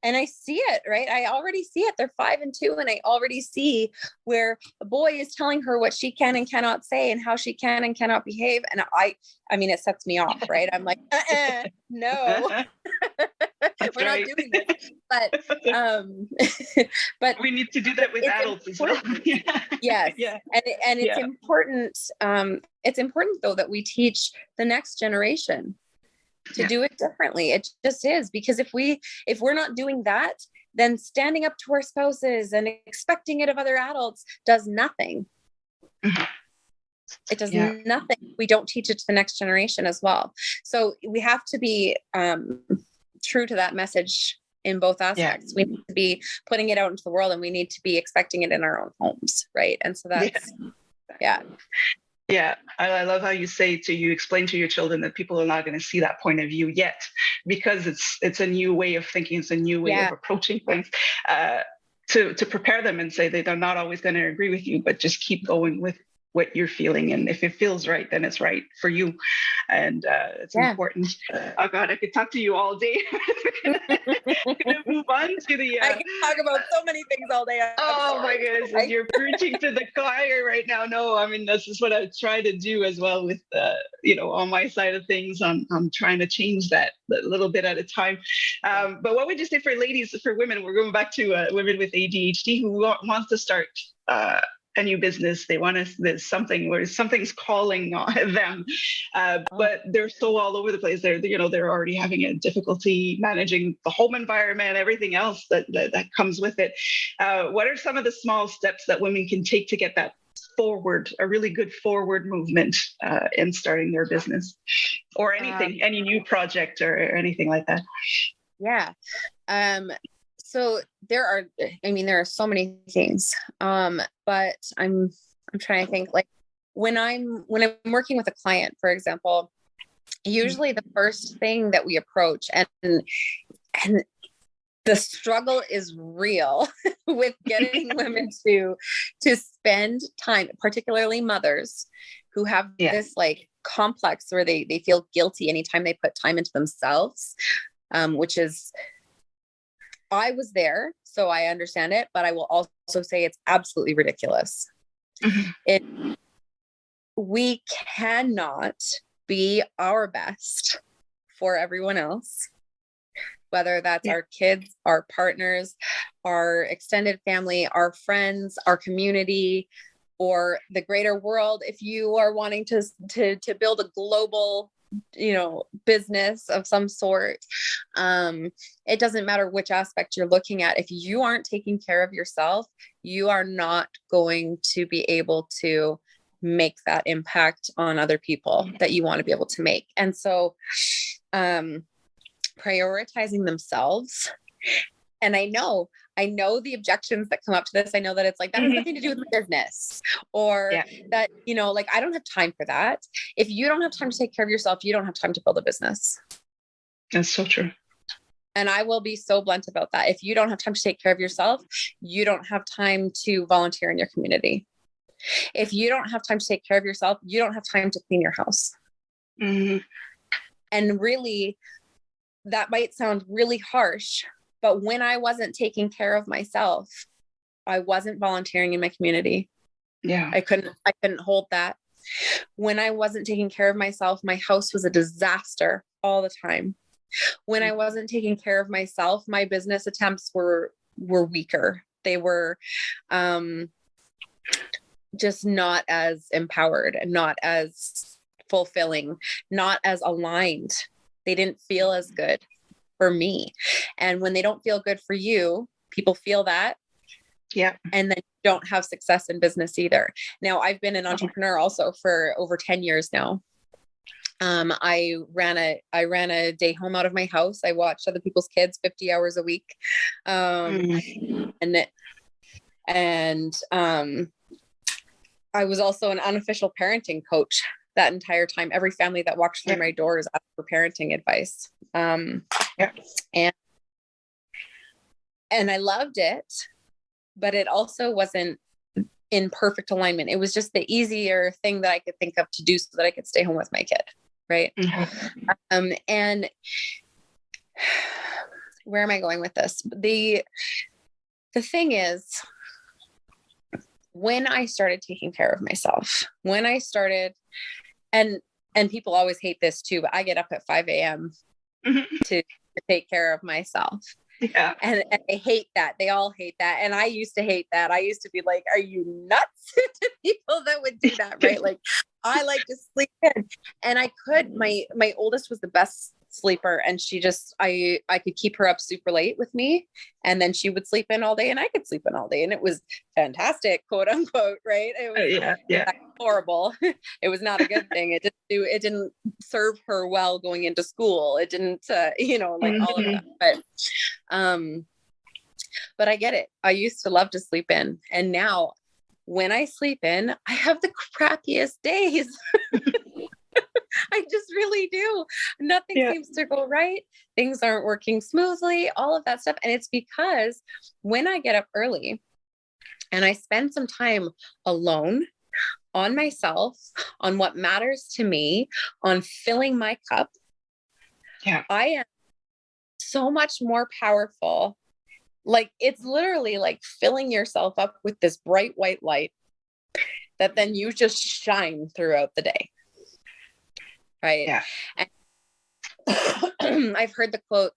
And I see it, right? I already see it. They're 5 and 2. And I already see where a boy is telling her what she can and cannot say and how she can and cannot behave. And I mean, it sets me off, right? I'm like, no, we're not doing this. But, but
we need to do that with adults as well.
Yes. Yeah. And it's important. It's important though, that we teach the next generation to do it differently. It just is, because if we're not doing that, then standing up to our spouses and expecting it of other adults does nothing. It does nothing. We don't teach it to the next generation as well. So we have to be true to that message in both aspects. We need to be putting it out into the world, and we need to be expecting it in our own homes. Right. And so that's,
Yeah, I love how you explain to your children that people are not going to see that point of view yet, because it's a new way of thinking, it's a new way of approaching things. To prepare them and say they're not always going to agree with you, but just keep going with what you're feeling, and if it feels right, then it's right for you, and it's important. Oh God, I could talk to you all day. Gonna move on to the.
I can talk about so many things all day.
Oh my goodness, you're preaching to the choir right now. No, I mean, this is what I try to do as well with on my side of things. I'm trying to change that a little bit at a time. But what would you say for ladies, for women? We're going back to women with ADHD who wants to start a new business. They want to, there's something where something's calling on them, but they're so all over the place. They're already having a difficulty managing the home environment, everything else that comes with it. What are some of the small steps that women can take to get that forward, a really good forward movement in starting their business or anything, any new project or anything like that?
Yeah. So there are so many things. But I'm trying to think, like when I'm working with a client, for example, usually the first thing that we approach, and the struggle is real with getting women to spend time, particularly mothers who have this like complex where they feel guilty anytime they put time into themselves, which is, I was there, so I understand it, but I will also say it's absolutely ridiculous. We cannot be our best for everyone else, whether that's our kids, our partners, our extended family, our friends, our community, or the greater world. If you are wanting to build a global business of some sort, it doesn't matter which aspect you're looking at. If you aren't taking care of yourself, you are not going to be able to make that impact on other people that you want to be able to make. And so prioritizing themselves. And I know the objections that come up to this. I know that it's like, that has nothing to do with my business, or that, like, I don't have time for that. If you don't have time to take care of yourself, you don't have time to build a business.
That's so true.
And I will be so blunt about that. If you don't have time to take care of yourself, you don't have time to volunteer in your community. If you don't have time to take care of yourself, you don't have time to clean your house. And really, that might sound really harsh, but when I wasn't taking care of myself, I wasn't volunteering in my community.
Yeah.
I couldn't hold that. When I wasn't taking care of myself, my house was a disaster all the time. When I wasn't taking care of myself, my business attempts were were weaker. They were, just not as empowered and not as fulfilling, not as aligned. They didn't feel as good for me. And when they don't feel good for you, people feel that.
Yeah.
And then you don't have success in business either. Now, I've been an entrepreneur also for over 10 years now. I ran a day home out of my house. I watched other people's kids 50 hours a week. And I was also an unofficial parenting coach that entire time. Every family that walked through my doors asked for parenting advice. And I loved it, but it also wasn't in perfect alignment. It was just the easier thing that I could think of to do so that I could stay home with my kid. Right. Mm-hmm. And where am I going with this? The thing is, when I started taking care of myself, when I started, and people always hate this too, but I get up at 5 a.m. to take care of myself.
Yeah.
And I hate that. They all hate that. And I used to hate that. I used to be like, are you nuts? To people that would do that, right? Like, I like to sleep in. And I could, my oldest was the best sleeper, and she just, I could keep her up super late with me, and then she would sleep in all day and I could sleep in all day. And it was fantastic, quote unquote, right? It was horrible. It was not a good thing. It didn't serve her well going into school. It didn't, all of that. But I get it. I used to love to sleep in. And now when I sleep in, I have the crappiest days. I just really do. Nothing seems to go right. Things aren't working smoothly, all of that stuff. And it's because when I get up early and I spend some time alone on myself, on what matters to me, on filling my cup, I am so much more powerful. Like, it's literally like filling yourself up with this bright white light that then you just shine throughout the day. Right. Yeah. And I've heard the quote,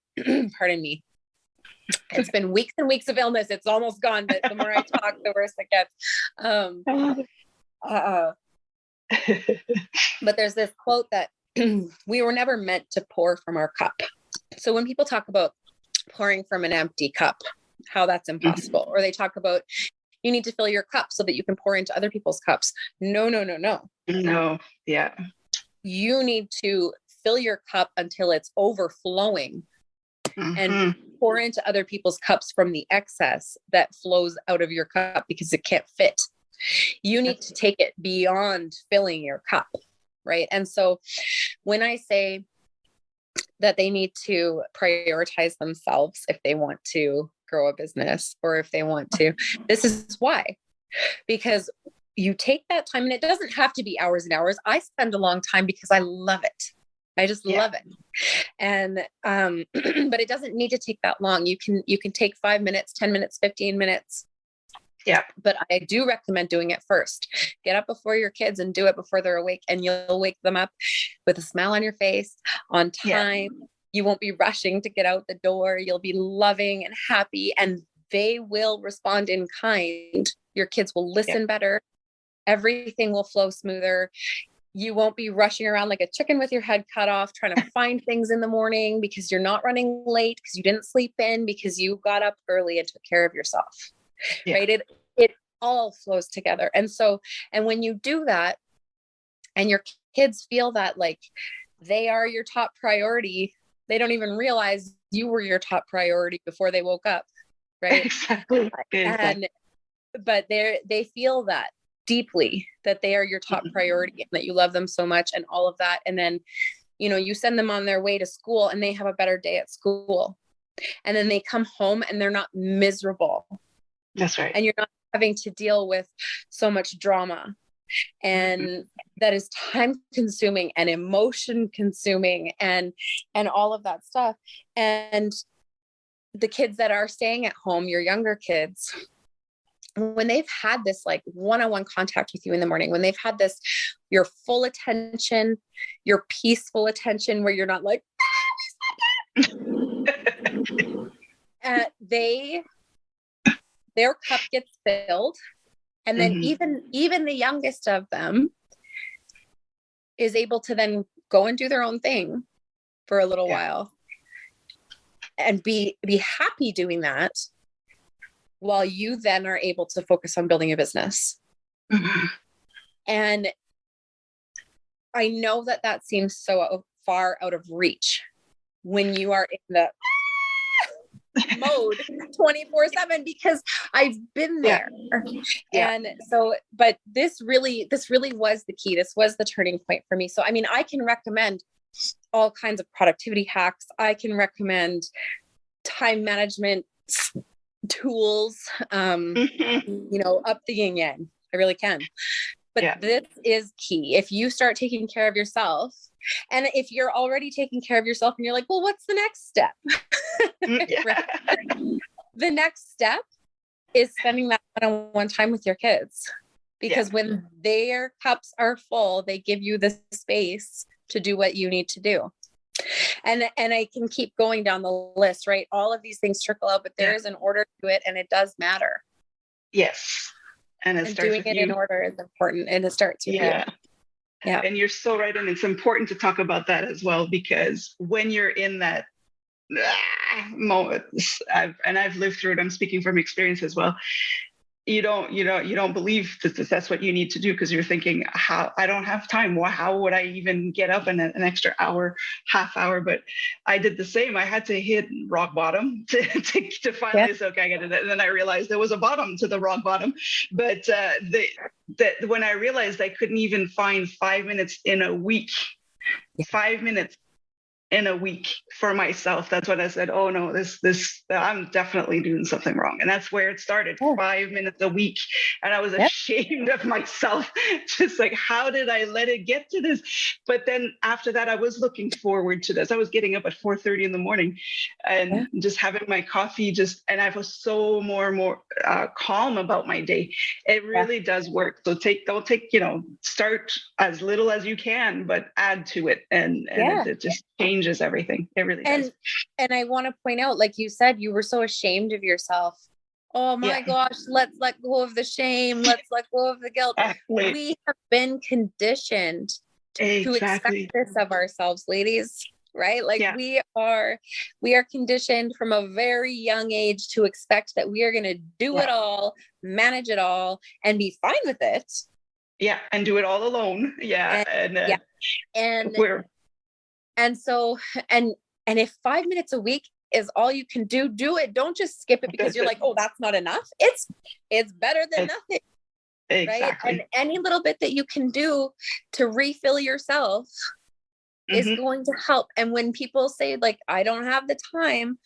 pardon me. It's been weeks and weeks of illness. It's almost gone, but the more I talk, the worse it gets. But there's this quote that we were never meant to pour from our cup. So when people talk about pouring from an empty cup, how that's impossible, or they talk about you need to fill your cup so that you can pour into other people's cups. No.
No. Yeah.
You need to fill your cup until it's overflowing and pour into other people's cups from the excess that flows out of your cup because it can't fit. You need to take it beyond filling your cup. Right. And so when I say that they need to prioritize themselves if they want to grow a business or if they want to, this is why. Because you take that time, and it doesn't have to be hours and hours. I spend a long time because I love it. I just love it. And, but it doesn't need to take that long. You can take 5 minutes, 10 minutes, 15 minutes. Yeah. But I do recommend doing it first. Get up before your kids and do it before they're awake, and you'll wake them up with a smile on your face, on time. Yeah. You won't be rushing to get out the door. You'll be loving and happy, and they will respond in kind. Your kids will listen better. Everything will flow smoother. You won't be rushing around like a chicken with your head cut off, trying to find things in the morning because you're not running late, because you didn't sleep in, because you got up early and took care of yourself. Right. It all flows together. And when you do that and your kids feel that like they are your top priority, they don't even realize you were your top priority before they woke up. Right. Exactly. But they feel that deeply, that they are your top priority and that you love them so much and all of that. And then, you send them on their way to school and they have a better day at school. And then they come home and they're not miserable. That's right. And you're not having to deal with so much drama. And that is time consuming and emotion consuming and all of that stuff. And the kids that are staying at home, your younger kids, when they've had this like one-on-one contact with you in the morning, when they've had this, your full attention, your peaceful attention, where you're not like, they their cup gets filled. And then even the youngest of them is able to then go and do their own thing for a little while and be happy doing that, while you then are able to focus on building a business. And I know that seems so far out of reach when you are in the mode 24/7, because I've been there. And so, but this really was the key. This was the turning point for me. So, I mean, I can recommend all kinds of productivity hacks. I can recommend time management tools, you know, up the yin yang. I really can. But this is key. If you start taking care of yourself, and if you're already taking care of yourself and you're like, well, what's the next step? Right? The next step is spending that one-on-one time with your kids, because when their cups are full, they give you the space to do what you need to do. And I can keep going down the list, right? All of these things trickle out, but there is an order to it, and it does matter.
Yes. And
doing it in order is important, and it starts with you.
Yeah. And you're so right. And it's important to talk about that as well, because when you're in that moment, I've lived through it, I'm speaking from experience as well. You don't believe that that's what you need to do, because you're thinking, how I don't have time. How would I even get up in an extra hour, half hour? But I did the same. I had to hit rock bottom to finally say, okay, I get it. And then I realized there was a bottom to the rock bottom. But when I realized I couldn't even find 5 minutes in a week, 5 minutes in a week for myself, that's when I said, oh no, this I'm definitely doing something wrong. And that's where it started. 5 minutes a week. And I was ashamed of myself, just like, how did I let it get to this? But then after that, I was looking forward to this. I was getting up at 4:30 in the morning and just having my coffee, and I was so more calm about my day. It really does work. So start as little as you can, but add to it. And it just changes everything. It really does.
And I want to point out, like you said, you were so ashamed of yourself. Oh my gosh, let's let go of the shame. Let's let go of the guilt.
Exactly.
We have been conditioned to expect this of ourselves, ladies, right? Like we are conditioned from a very young age to expect that we are going to do it all, manage it all, and be fine with it.
Yeah. And do it all alone. Yeah.
And so, and if 5 minutes a week is all you can do it. Don't just skip it because you're like, oh, that's not enough. It's better than nothing. Exactly. Right. And any little bit that you can do to refill yourself is going to help. And when people say, like, I don't have the time,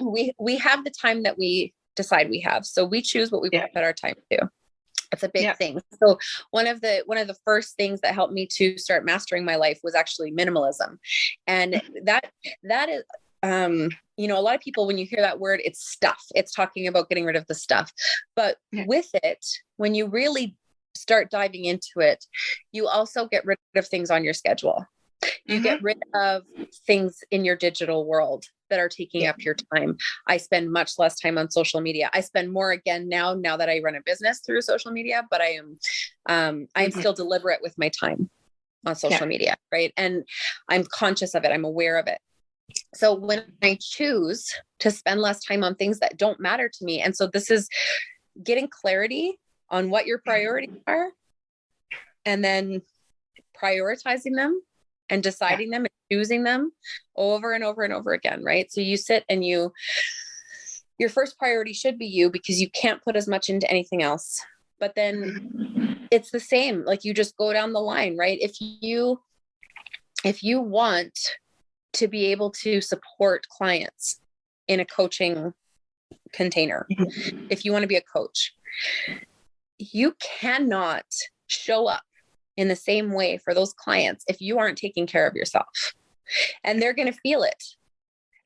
we have the time that we decide we have. So we choose what we put our time to. It's a big thing. So one of the first things that helped me to start mastering my life was actually minimalism. And that is, you know, a lot of people, when you hear that word, it's stuff. It's talking about getting rid of the stuff. But with it, when you really start diving into it, you also get rid of things on your schedule. You get rid of things in your digital world that are taking up your time. I spend much less time on social media. I spend more again now that I run a business through social media, but I'm still deliberate with my time on social media. Right. And I'm conscious of it. I'm aware of it. So when I choose to spend less time on things that don't matter to me, and so this is getting clarity on what your priorities are, and then prioritizing them and deciding them and choosing them over and over and over again. Right. So you sit and your first priority should be you, because you can't put as much into anything else. But then it's the same. Like, you just go down the line, right? If you want to be able to support clients in a coaching container, if you want to be a coach, you cannot show up in the same way for those clients if you aren't taking care of yourself. And they're going to feel it,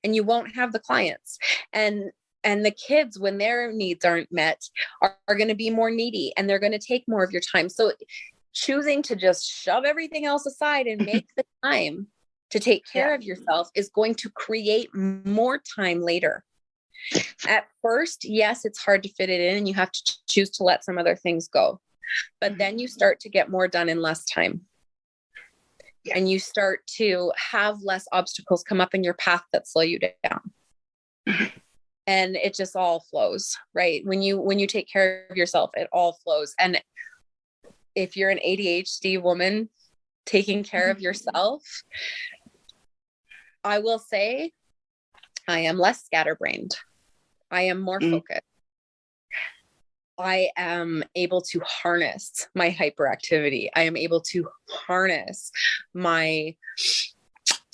and you won't have the clients. And the kids, when their needs aren't met, are going to be more needy, and they're going to take more of your time. So choosing to just shove everything else aside and make the time to take care of yourself is going to create more time later. At first, yes, it's hard to fit it in and you have to choose to let some other things go. But then you start to get more done in less time. Yeah. And you start to have less obstacles come up in your path that slow you down. And it just all flows, right? When you take care of yourself, it all flows. And if you're an ADHD woman taking care of yourself, I will say I am less scatterbrained. I am more focused. I am able to harness my hyperactivity. I am able to harness my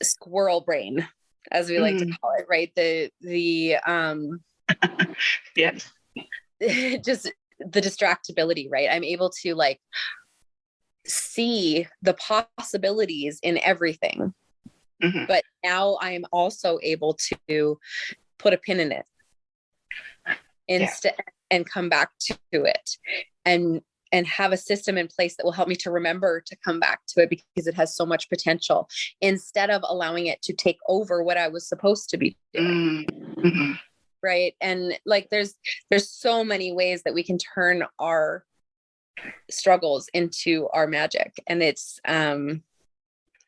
squirrel brain, as we like to call it, right?
Yes.
Just the distractibility, right? I'm able to like see the possibilities in everything. But now I am also able to put a pin in it instead and come back to it and have a system in place that will help me to remember to come back to it because it has so much potential instead of allowing it to take over what I was supposed to be doing. Right. And like, there's so many ways that we can turn our struggles into our magic. And it's,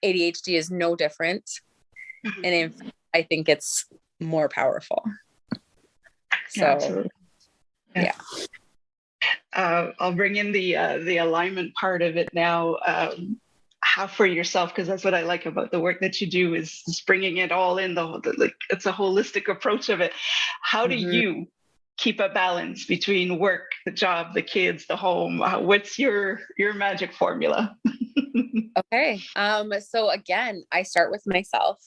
ADHD is no different. And I think it's more powerful. So,
absolutely. Yeah. I'll bring in the alignment part of it now. How for yourself, because that's what I like about the work that you do is bringing it all in like it's a holistic approach of it. How do you keep a balance between work, the job, the kids, the home? What's your magic formula?
Okay. So again, I start with myself.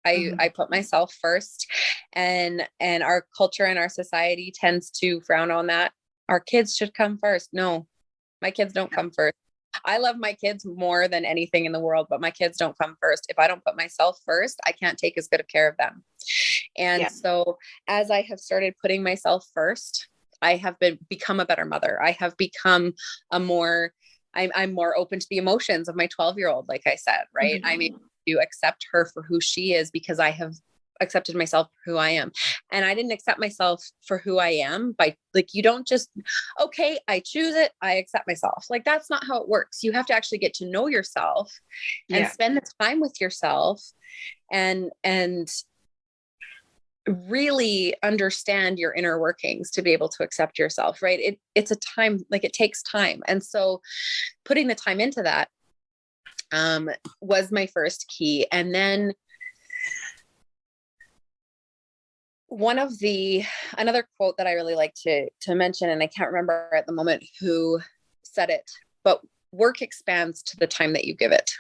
I put myself first, and our culture and our society tends to frown on that. Our kids should come first. No, my kids don't come first. I love my kids more than anything in the world, but my kids don't come first. If I don't put myself first, I can't take as good of care of them. And so as I have started putting myself first, I have become a better mother. I have become I'm more open to the emotions of my 12-year-old, like I said, right? I'm able to accept her for who she is because I have accepted myself for who I am. And I didn't accept myself for who I am by like, you don't just, okay, I choose it, I accept myself. Like, that's not how it works. You have to actually get to know yourself and spend the time with yourself and really understand your inner workings to be able to accept yourself, right? It's a time, like it takes time. And so putting the time into that was my first key. And then another quote that I really like to mention, and I can't remember at the moment who said it, but work expands to the time that you give it.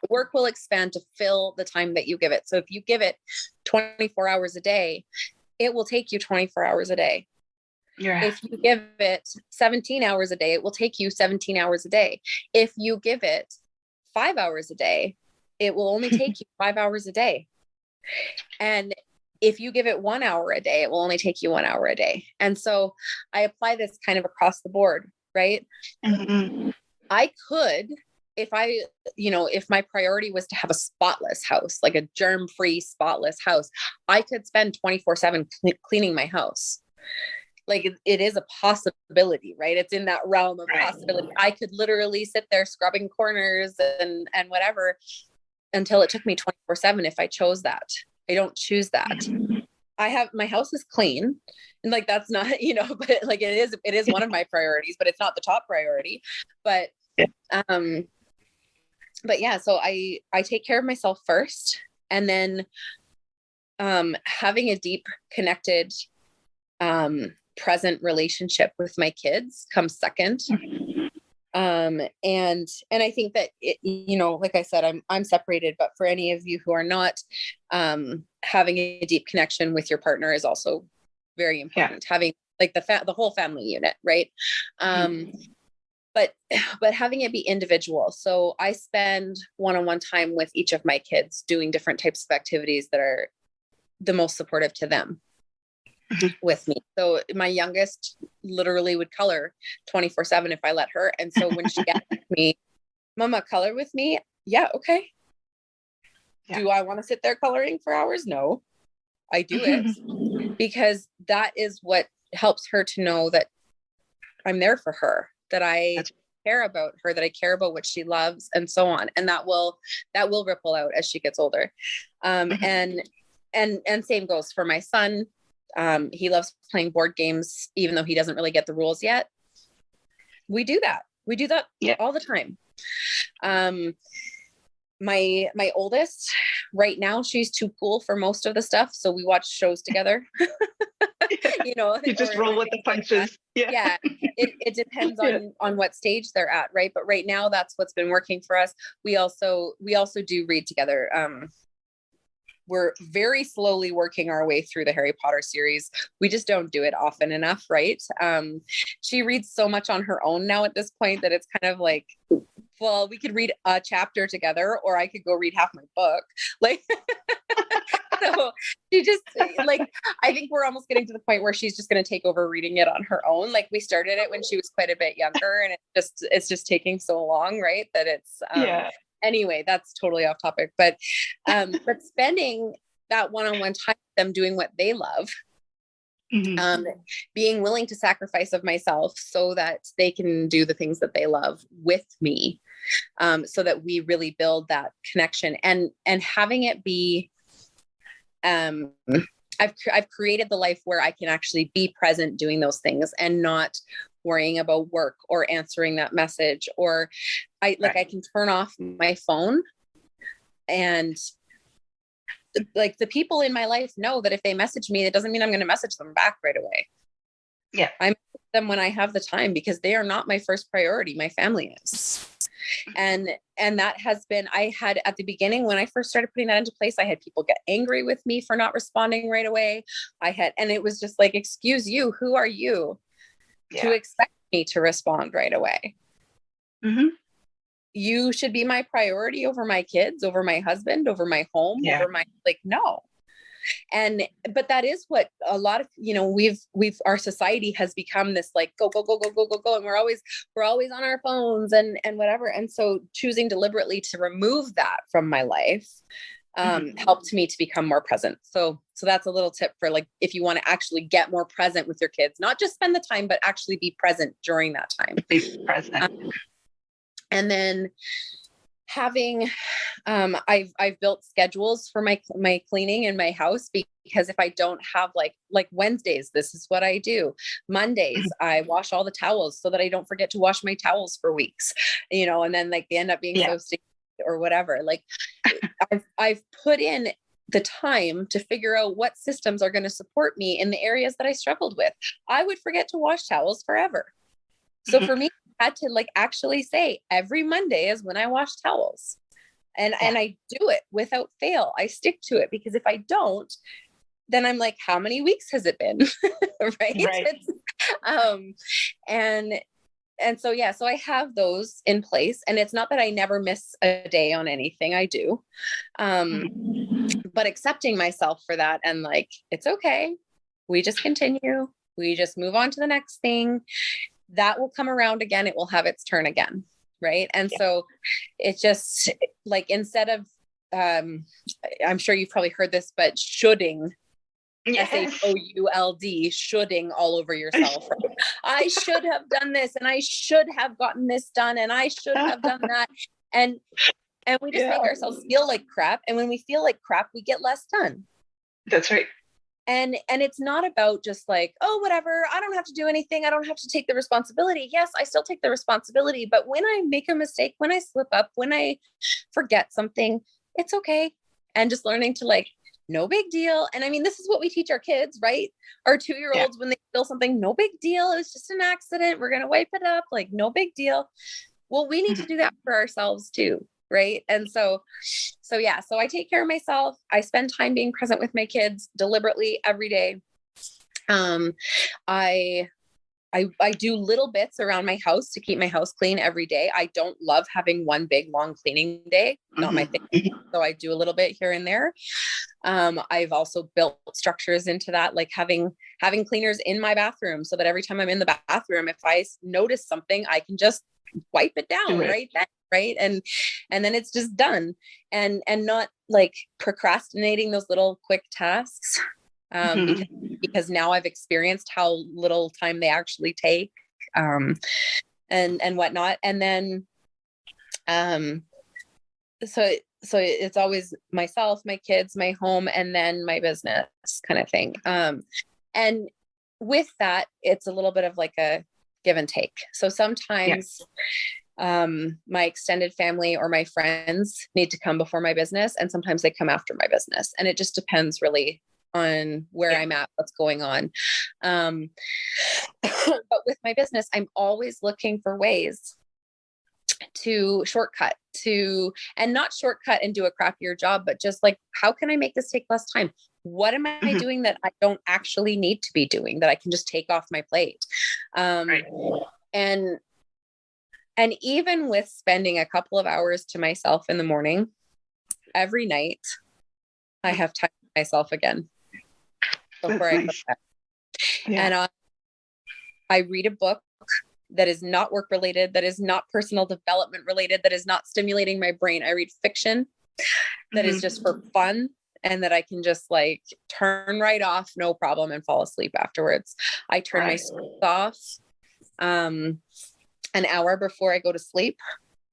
Work will expand to fill the time that you give it. So if you give it 24 hours a day, it will take you 24 hours a day. If you give it 17 hours a day, it will take you 17 hours a day. If you give it 5 hours a day, it will only take you 5 hours a day. And if you give it 1 hour a day, it will only take you 1 hour a day. And so I apply this kind of across the board, right? I could, if my priority was to have a spotless house, like a germ-free, spotless house, I could spend 24/7 cleaning my house. Like it is a possibility, right? It's in that realm of possibility. I could literally sit there scrubbing corners and whatever until it took me 24/7 if I chose that. I don't choose that. My house is clean, and like, that's not, but like it is one of my priorities, but it's not the top priority. But yeah, so I take care of myself first, and then having a deep, connected, present relationship with my kids comes second. And I think that like I said, I'm separated, but for any of you who are not, having a deep connection with your partner is also very important. Having like the whole family unit, right? But having it be individual. So I spend one-on-one time with each of my kids doing different types of activities that are the most supportive to them with me. So my youngest literally would color 24/7 if I let her. And so when she asked me, Mama, color with me? Yeah. Okay. Do I want to sit there coloring for hours? No. I do it because that is what helps her to know that I'm there for her, that I care about her, that I care about what she loves, and so on. And that will ripple out as she gets older. And same goes for my son. He loves playing board games, even though he doesn't really get the rules yet. We do that all the time. My oldest right now, she's too cool for most of the stuff. So we watch shows together. You
just roll with the punches.
Yeah. It depends on what stage they're at. Right. But right now that's what's been working for us. We also do read together. We're very slowly working our way through the Harry Potter series. We just don't do it often enough. Right. She reads so much on her own now at this point that it's kind of like, well, we could read a chapter together, or I could go read half my book. Like, so she just like, I think we're almost getting to the point where she's just going to take over reading it on her own. Like we started it when she was quite a bit younger, and it's just taking so long, right? That it's, anyway, that's totally off topic, but spending that one-on-one time with them doing what they love, being willing to sacrifice of myself so that they can do the things that they love with me, so that we really build that connection, and having it be, I've created the life where I can actually be present doing those things and not worrying about work or answering that message, or I can turn off my phone, and like the people in my life know that if they message me, it doesn't mean I'm going to message them back right away.
Yeah.
I message them when I have the time, because they are not my first priority. My family is. And that has been, I had at the beginning, when I first started putting that into place, I had people get angry with me for not responding right away. And it was just like, excuse you, who are you to expect me to respond right away? You should be my priority over my kids, over my husband, over my home, over my, like, no. But that is what a lot of, our society has become, this like, go, go, go, go, go, go, go. And we're always on our phones and whatever. And so choosing deliberately to remove that from my life, helped me to become more present. So that's a little tip for, like, if you want to actually get more present with your kids, not just spend the time, but actually be present during that time.
Be present.
And then having, I've built schedules for my cleaning in my house, because if I don't have like Wednesdays, this is what I do. Mondays, I wash all the towels so that I don't forget to wash my towels for weeks, and then like they end up being so sticky or whatever. Like I've put in the time to figure out what systems are going to support me in the areas that I struggled with. I would forget to wash towels forever. So for me, I had to like actually say every Monday is when I wash towels, and I do it without fail. I stick to it, because if I don't, then I'm like, how many weeks has it been? Right. And so, so I have those in place, and it's not that I never miss a day on anything. I do. But accepting myself for that, and like, it's okay. We just continue. We just move on to the next thing. That will come around again. It will have its turn again. Right. And so it's just like, instead of, I'm sure you've probably heard this, but shoulding, SHOULD, shoulding all over yourself. Right? I should have done this, and I should have gotten this done, and I should have done that. And we just make ourselves feel like crap. And when we feel like crap, we get less done.
That's right.
And it's not about just like, oh, whatever, I don't have to do anything. I don't have to take the responsibility. Yes, I still take the responsibility. But when I make a mistake, when I slip up, when I forget something, it's okay. And just learning to like, no big deal. And I mean, this is what we teach our kids, right? Our 2-year-olds, when they feel something, no big deal. It was just an accident. We're going to wipe it up. Like, no big deal. Well, we need to do that for ourselves too. Right. And so I take care of myself. I spend time being present with my kids deliberately every day. I do little bits around my house to keep my house clean every day. I don't love having one big long cleaning day, not my thing. So I do a little bit here and there. I've also built structures into that, like having cleaners in my bathroom, so that every time I'm in the bathroom, if I notice something, I can just wipe it down right then. Right. And then it's just done, and not like procrastinating those little quick tasks.
Mhm.
because now I've experienced how little time they actually take, and whatnot. And then, so it's always myself, my kids, my home, and then my business kind of thing. And with that, it's a little bit of like a give and take. So sometimes, my extended family or my friends need to come before my business, and sometimes they come after my business. And it just depends really on where I'm at, what's going on. But with my business, I'm always looking for ways to shortcut and not shortcut and do a crappier job, but just like, how can I make this take less time? What am I
Mhm.
doing that I don't actually need to be doing that I can just take off my plate?
Right.
And even with spending a couple of hours to myself in the morning, every night, I have time to myself again before
That's
I go to
nice.
bed.
Yeah.
And I read a book that is not work related, that is not personal development related, that is not stimulating my brain. I read fiction that is
Mhm.
just for fun, and that I can just like turn right off, no problem, and fall asleep afterwards. I turn my
Right.
screens off an hour before I go to sleep.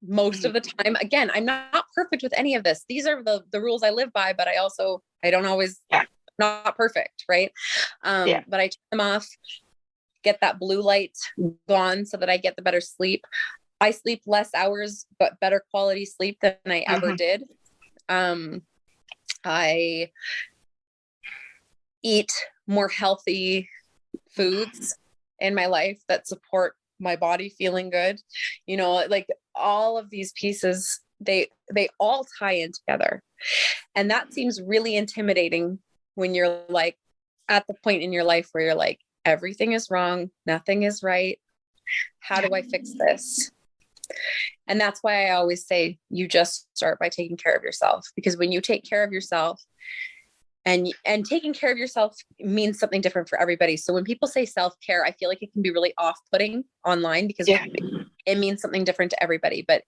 Most of the time, again, I'm not perfect with any of this. These are the rules I live by, but I don't always,
Yeah.
not perfect. Right.
Yeah.
But I turn them off, get that blue light gone so that I get the better sleep. I sleep less hours, but better quality sleep than I ever
Mhm.
did. I eat more healthy foods in my life that support my body feeling good. Like all of these pieces, they all tie in together. And that seems really intimidating when you're like at the point in your life where you're like, everything is wrong, nothing is right. How do I fix this? And that's why I always say you just start by taking care of yourself, because when you take care of yourself, and taking care of yourself means something different for everybody. So when people say self-care, I feel like it can be really off-putting online because
Yeah.
it means something different to everybody. But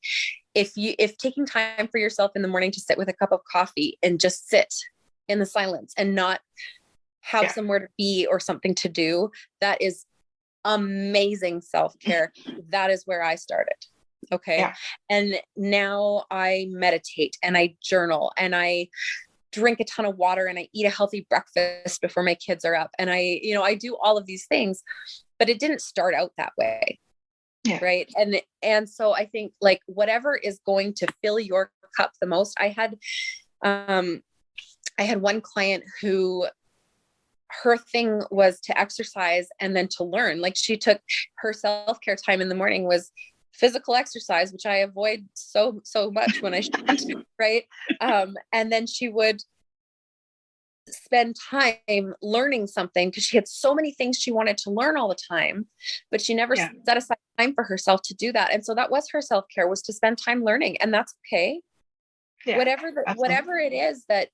if taking time for yourself in the morning to sit with a cup of coffee and just sit in the silence and not have
Yeah.
somewhere to be or something to do, that is amazing self-care. That is where I started. Okay.
Yeah.
And now I meditate and I journal and I drink a ton of water and I eat a healthy breakfast before my kids are up. And I do all of these things, but it didn't start out that way.
Yeah.
Right. And so I think like whatever is going to fill your cup the most. I had one client who her thing was to exercise and then to learn. Like she took her self-care time in the morning was physical exercise, which I avoid so much when I shouldn't, right? And then she would spend time learning something because she had so many things she wanted to learn all the time, but she never
Yeah.
set aside time for herself to do that. And so that was her self-care, was to spend time learning. And that's okay.
Yeah.
Whatever
Absolutely.
it is that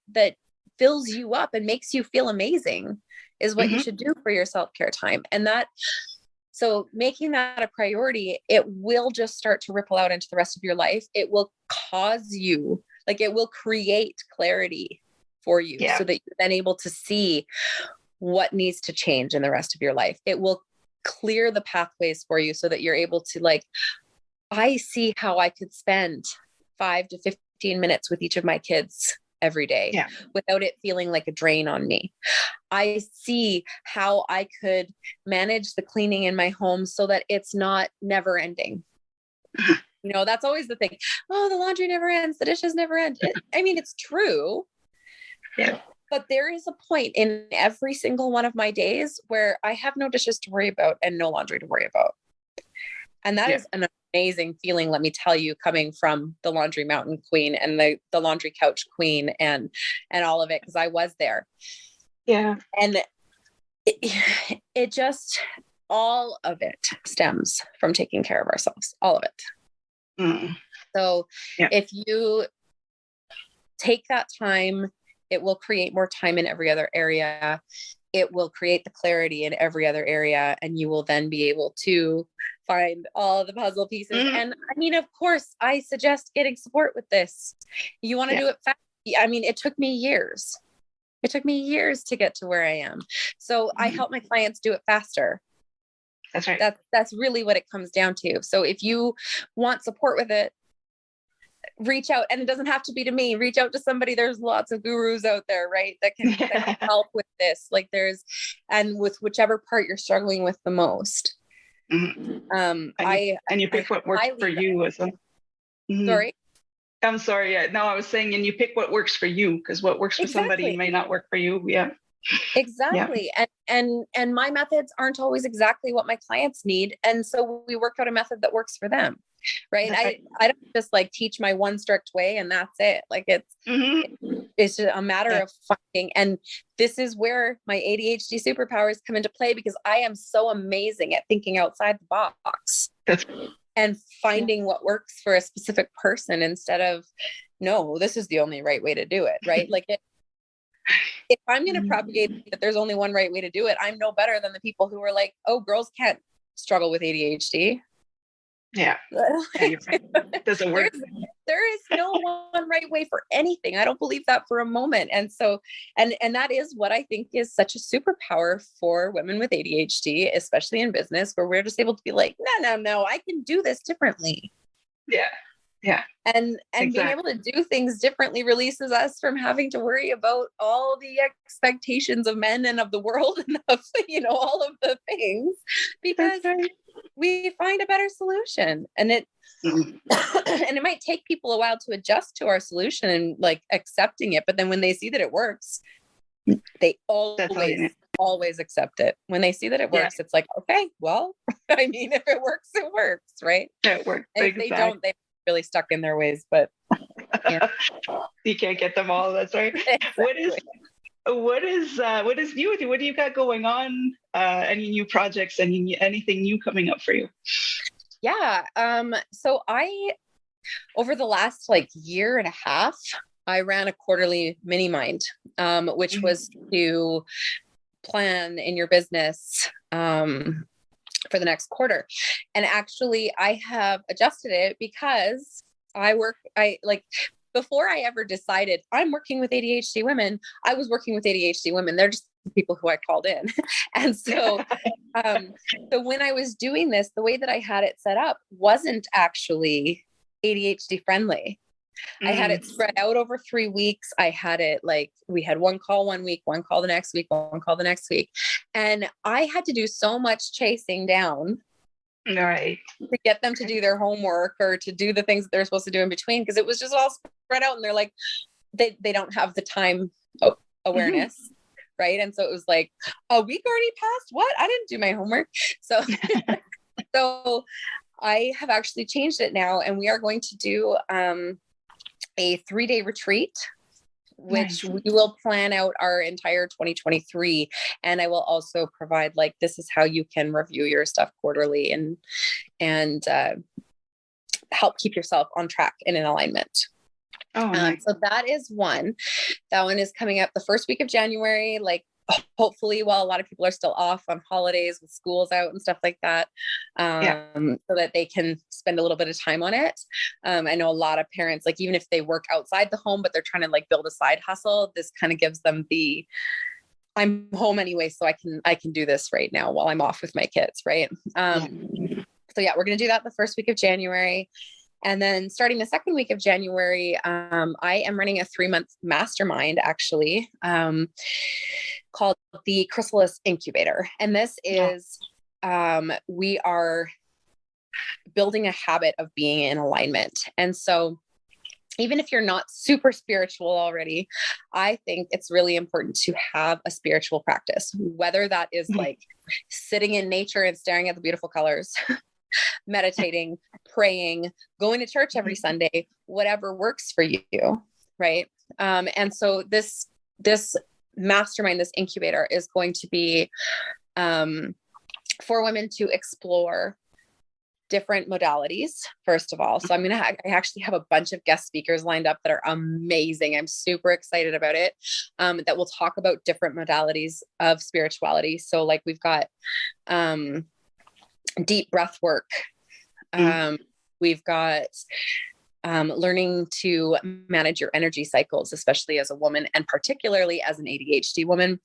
fills you up and makes you feel amazing is what you
Mhm.
should do for your self-care time. And so making that a priority, it will just start to ripple out into the rest of your life. It will cause you, like it will create clarity for you
Yeah.
so that you're then able to see what needs to change in the rest of your life. It will clear the pathways for you so that you're able to like, I see how I could spend 5 to 15 minutes with each of my kids every day
Yeah.
without it feeling like a drain on me. I see how I could manage the cleaning in my home so that it's not never ending. That's always the thing. Oh, the laundry never ends. The dishes never end. It's true.
Yeah.
But there is a point in every single one of my days where I have no dishes to worry about and no laundry to worry about. And that
Yeah.
is an amazing feeling, let me tell you, coming from the laundry mountain queen and the laundry couch queen and all of it, because I was there.
Yeah.
And it just, all of it stems from taking care of ourselves, all of it.
Mm.
So
Yeah.
if you take that time, it will create more time in every other area. It will create the clarity in every other area. And you will then be able to find all the puzzle pieces.
Mm.
And of course, I suggest getting support with this. You want to do it fast. It took me years. It took me years to get to where I am. So I help my clients do it faster.
That's right.
That's really what it comes down to. So if you want support with it, reach out, and it doesn't have to be to me. Reach out to somebody. There's lots of gurus out there, right? That can help with this. Like and with whichever part you're struggling with the most.
Mm-hmm. And you pick what works for you as well. Mm-hmm.
Sorry.
I'm sorry. Yeah. No, I was saying, and you pick what works for you, because what works for somebody may not work for you. Yeah.
Exactly. Yeah. And my methods aren't always exactly what my clients need. And so we work out a method that works for them. Right. I don't just like teach my one strict way and that's it. Like it's just a matter of finding. And this is where my ADHD superpowers come into play, because I am so amazing at thinking outside the box and finding what works for a specific person instead of, no, this is the only right way to do it. Right. Like if I'm going to propagate that there's only one right way to do it, I'm no better than the people who are like, oh, girls can't struggle with ADHD.
Yeah. You're right. It doesn't work.
There is no one right way for anything. I don't believe that for a moment. And so, and that is what I think is such a superpower for women with ADHD, especially in business, where we're just able to be like, no, I can do this differently.
Yeah. Yeah.
And being able to do things differently releases us from having to worry about all the expectations of men and of the world and of, all of the things, because we find a better solution. And it and it might take people a while to adjust to our solution and like accepting it. But then when they see that it works, they always accept it. When they see that it works, it's like, okay, well, I mean, if it works, it works, right?
It works.
If they don't, they really stuck in their ways, but
you can't get them all. That's right. Exactly. What is new with you? What do you got going on? Any new projects? Anything new coming up for you?
Yeah. So over the last year and a half, I ran a quarterly mini mind, which was to plan in your business, for the next quarter. And actually I have adjusted it because before I ever decided I'm working with ADHD women, I was working with ADHD women. They're just the people who I called in. And so, so when I was doing this, the way that I had it set up wasn't actually ADHD friendly. I had it spread out over 3 weeks. I had it we had one call one week, one call the next week, one call the next week. And I had to do so much chasing down
to
get them to do their homework or to do the things that they're supposed to do in between. Cause it was just all spread out and they're like, they don't have the time awareness. Right. And so it was like a week already passed. What? I didn't do my homework. So, so I have actually changed it now. And we are going to do, a 3-day retreat, which we will plan out our entire 2023. And I will also provide this is how you can review your stuff quarterly and help keep yourself on track and in alignment.
Nice.
So that is one. That one is coming up the first week of January, hopefully while a lot of people are still off on holidays with schools out and stuff like that, so that they can spend a little bit of time on it. I know a lot of parents, even if they work outside the home, but they're trying to build a side hustle, this kind of gives them I'm home anyway, so I can do this right now while I'm off with my kids. Right. So yeah, we're going to do that the first week of January. And then starting the second week of January, I am running a 3-month mastermind actually, called the Chrysalis Incubator. And this is, we are building a habit of being in alignment. And so even if you're not super spiritual already, I think it's really important to have a spiritual practice, whether that is sitting in nature and staring at the beautiful colors, meditating, praying, going to church every Sunday, whatever works for you. Right. And so this mastermind, this incubator is going to be, for women to explore different modalities, first of all. So I actually have a bunch of guest speakers lined up that are amazing. I'm super excited about it, that will talk about different modalities of spirituality. So we've got, deep breath work. We've got, learning to manage your energy cycles, especially as a woman and particularly as an ADHD woman.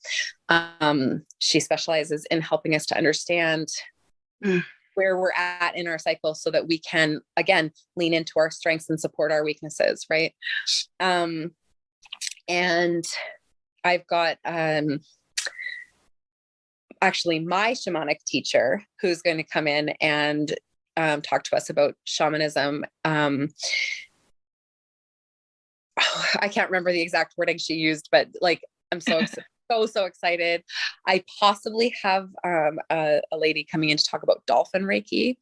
She specializes in helping us to understand where we're at in our cycle so that we can, again, lean into our strengths and support our weaknesses. Right. And I've got, actually my shamanic teacher who's going to come in and talk to us about shamanism. I can't remember the exact wording she used, but like, I'm so excited. I possibly have a lady coming in to talk about dolphin Reiki.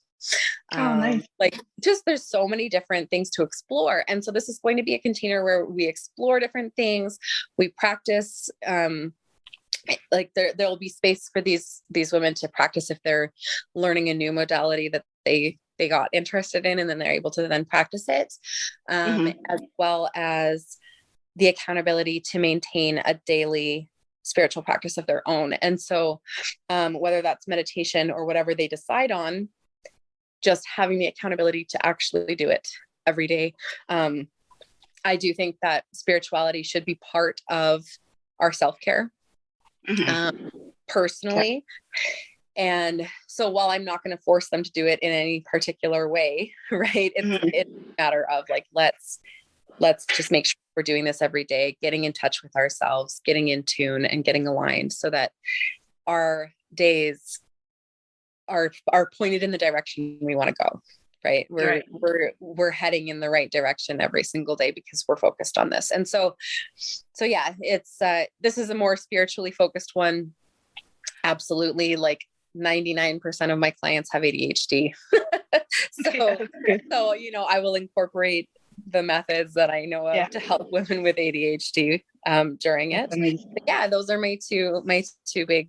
Nice.
Like just, there's so many different things to explore. And so this is going to be a container where we explore different things. We practice, like there'll be space for these women to practice if they're learning a new modality that they got interested in, and then they're able to then practice it, as well as the accountability to maintain a daily spiritual practice of their own. And so whether that's meditation or whatever they decide on, just having the accountability to actually do it every day. I do think that spirituality should be part of our self-care. Personally. And so while I'm not going to force them to do it in any particular way, right? It's a matter of like, let's just make sure we're doing this every day, getting in touch with ourselves, getting in tune and getting aligned so that our days are pointed in the direction we want to go. Right. We're heading in the right direction every single day because we're focused on this. And so yeah, it's, this is a more spiritually focused one. Absolutely. Like 99% of my clients have ADHD. So, you know, I will incorporate the methods that I know of to help women with ADHD, during it. But yeah, those are my two big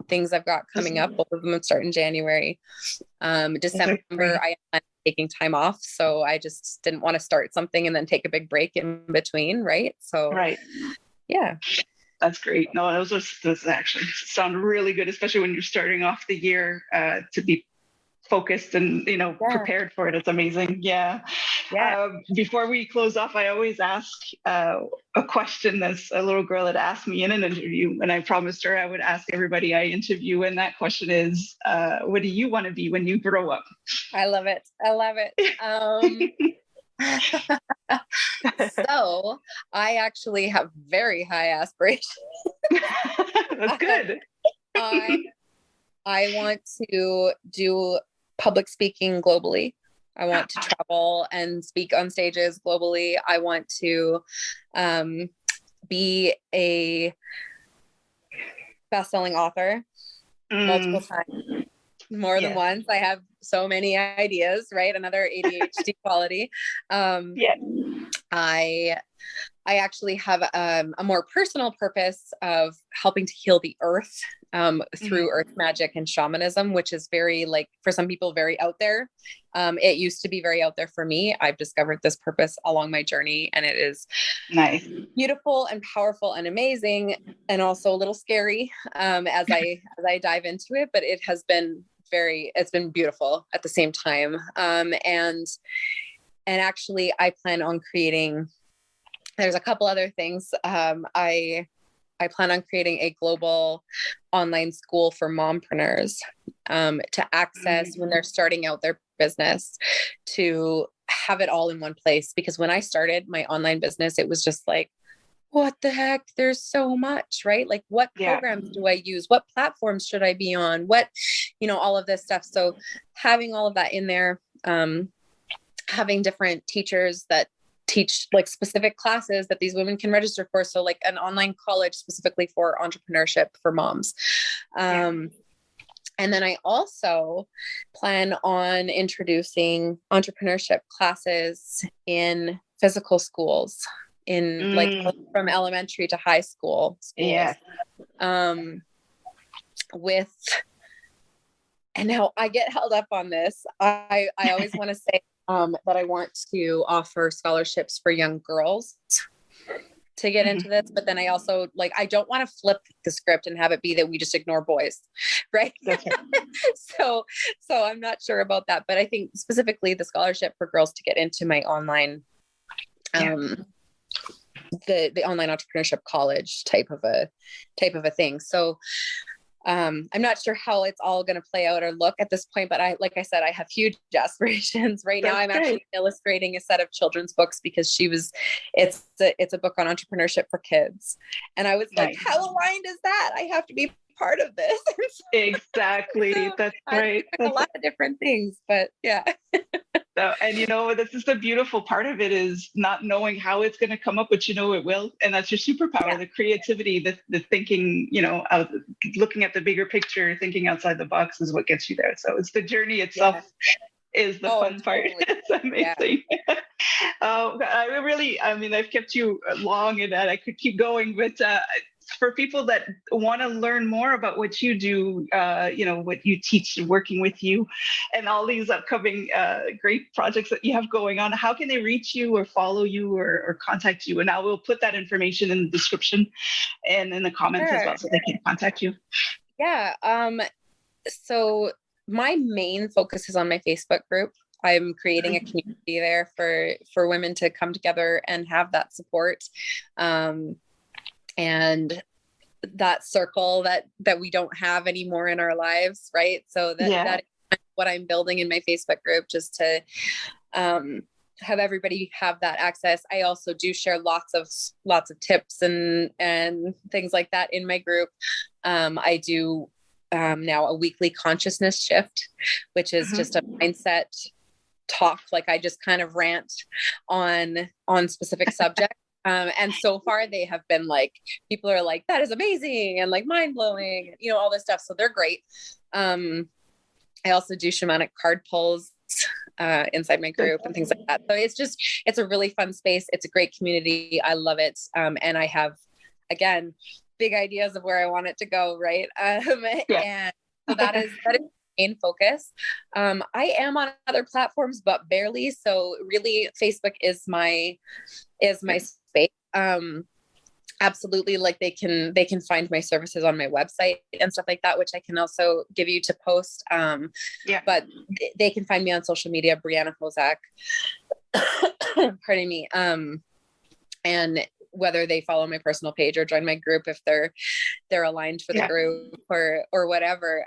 things I've got coming up. Both of them start in January. December, I am taking time off. So I just didn't want to start something and then take a big break in between. Right. So, yeah.
That's great. No, those actually sound really good, especially when you're starting off the year, to be focused and, you know, prepared for it. It's amazing. Yeah. Before we close off, I always ask a question that's a little girl had asked me in an interview, and I promised her I would ask everybody I interview. And that question is, what do you want to be when you grow up?
I love it. So I actually have very high aspirations.
That's good.
I want to do public speaking globally. I want to travel and speak on stages globally. I want to be a best-selling author multiple times, more than once. I have so many ideas, right? Another ADHD quality. I actually have a more personal purpose of helping to heal the earth through earth magic and shamanism, which is very, like, for some people, very out there. It used to be very out there for me. I've discovered this purpose along my journey, and it is
nice,
beautiful and powerful and amazing, and also a little scary as I dive into it. But it has been it's been beautiful at the same time. And actually, I plan on creating. There's a couple other things. I plan on creating a global online school for mompreneurs to access when they're starting out their business, to have it all in one place. Because when I started my online business, it was just like, what the heck? There's so much, right? Like, what programs do I use? What platforms should I be on? What, all of this stuff. So having all of that in there, having different teachers that teach like specific classes that these women can register for. So like an online college specifically for entrepreneurship for moms. And then I also plan on introducing entrepreneurship classes in physical schools, in like from elementary to high school schools. And now I get held up on this. I always want to say that I want to offer scholarships for young girls to get into this. But then I also I don't want to flip the script and have it be that we just ignore boys. Right. So I'm not sure about that, but I think specifically the scholarship for girls to get into my online
Yeah.
The online entrepreneurship college type of a thing. So I'm not sure how it's all going to play out or look at this point, but like I said, I have huge aspirations right now. I'm actually illustrating a set of children's books because it's a book on entrepreneurship for kids. And I was like, how aligned is that? I have to be part of this.
Exactly.
So
That's right.
A lot of different things, but yeah.
So, and this is the beautiful part of it, is not knowing how it's going to come up, but it will. And that's your superpower, the creativity, the thinking, looking at the bigger picture, thinking outside the box is what gets you there. So it's the journey itself is the fun part. It's amazing. I've kept you long and I could keep going, but for people that want to learn more about what you do, what you teach, working with you, and all these upcoming great projects that you have going on, how can they reach you or follow you or contact you? And I will put that information in the description and in the comments as well, so they can contact you.
Yeah. So my main focus is on my Facebook group. I'm creating a community there for women to come together and have that support. And that circle that we don't have anymore in our lives. Right. So that is what I'm building in my Facebook group, just to, have everybody have that access. I also do share lots of tips and things like that in my group. I do, now a weekly consciousness shift, which is just a mindset talk. Like I just kind of rant on specific subjects. And so far they have been like, people are like, that is amazing. And like mind blowing, all this stuff. So they're great. I also do shamanic card pulls, inside my group and things like that. So it's a really fun space. It's a great community. I love it. And I have, again, big ideas of where I want it to go. Right. And so that is main focus. I am on other platforms, but barely. So really Facebook is my space. Absolutely. Like they can find my services on my website and stuff like that, which I can also give you to post. But they can find me on social media, Brianna Hosack, pardon me. And whether they follow my personal page or join my group, if they're aligned for the group or whatever,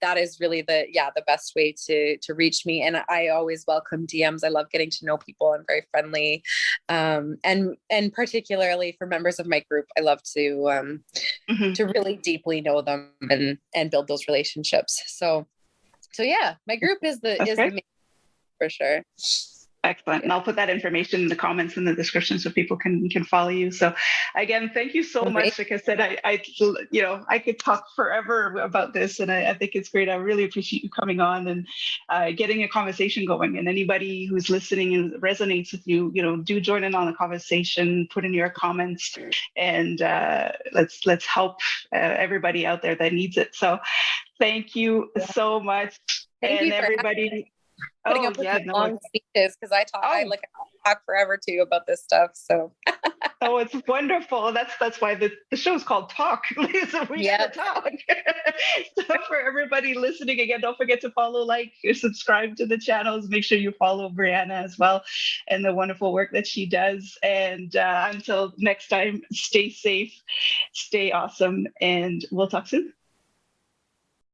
that is really the best way to reach me. And I always welcome DMs. I love getting to know people. I'm very friendly. And particularly for members of my group, I love to really deeply know them and build those relationships. So yeah, my group is the main, for sure.
Excellent. And I'll put that information in the comments in the description so people can follow you. So again, thank you so much. Like I said, I could talk forever about this, and I think it's great. I really appreciate you coming on and getting a conversation going. And anybody who's listening and resonates with you, do join in on the conversation, put in your comments, and let's help everybody out there that needs it. So thank you so much.
Thank you,
everybody.
Putting up with long speeches, because I talk forever too about this stuff. So
it's wonderful. That's why the show's called Talk. So we gotta talk. So for everybody listening, again, don't forget to follow, like, or subscribe to the channels. Make sure you follow Brianna as well and the wonderful work that she does. And until next time, stay safe, stay awesome, and we'll talk soon.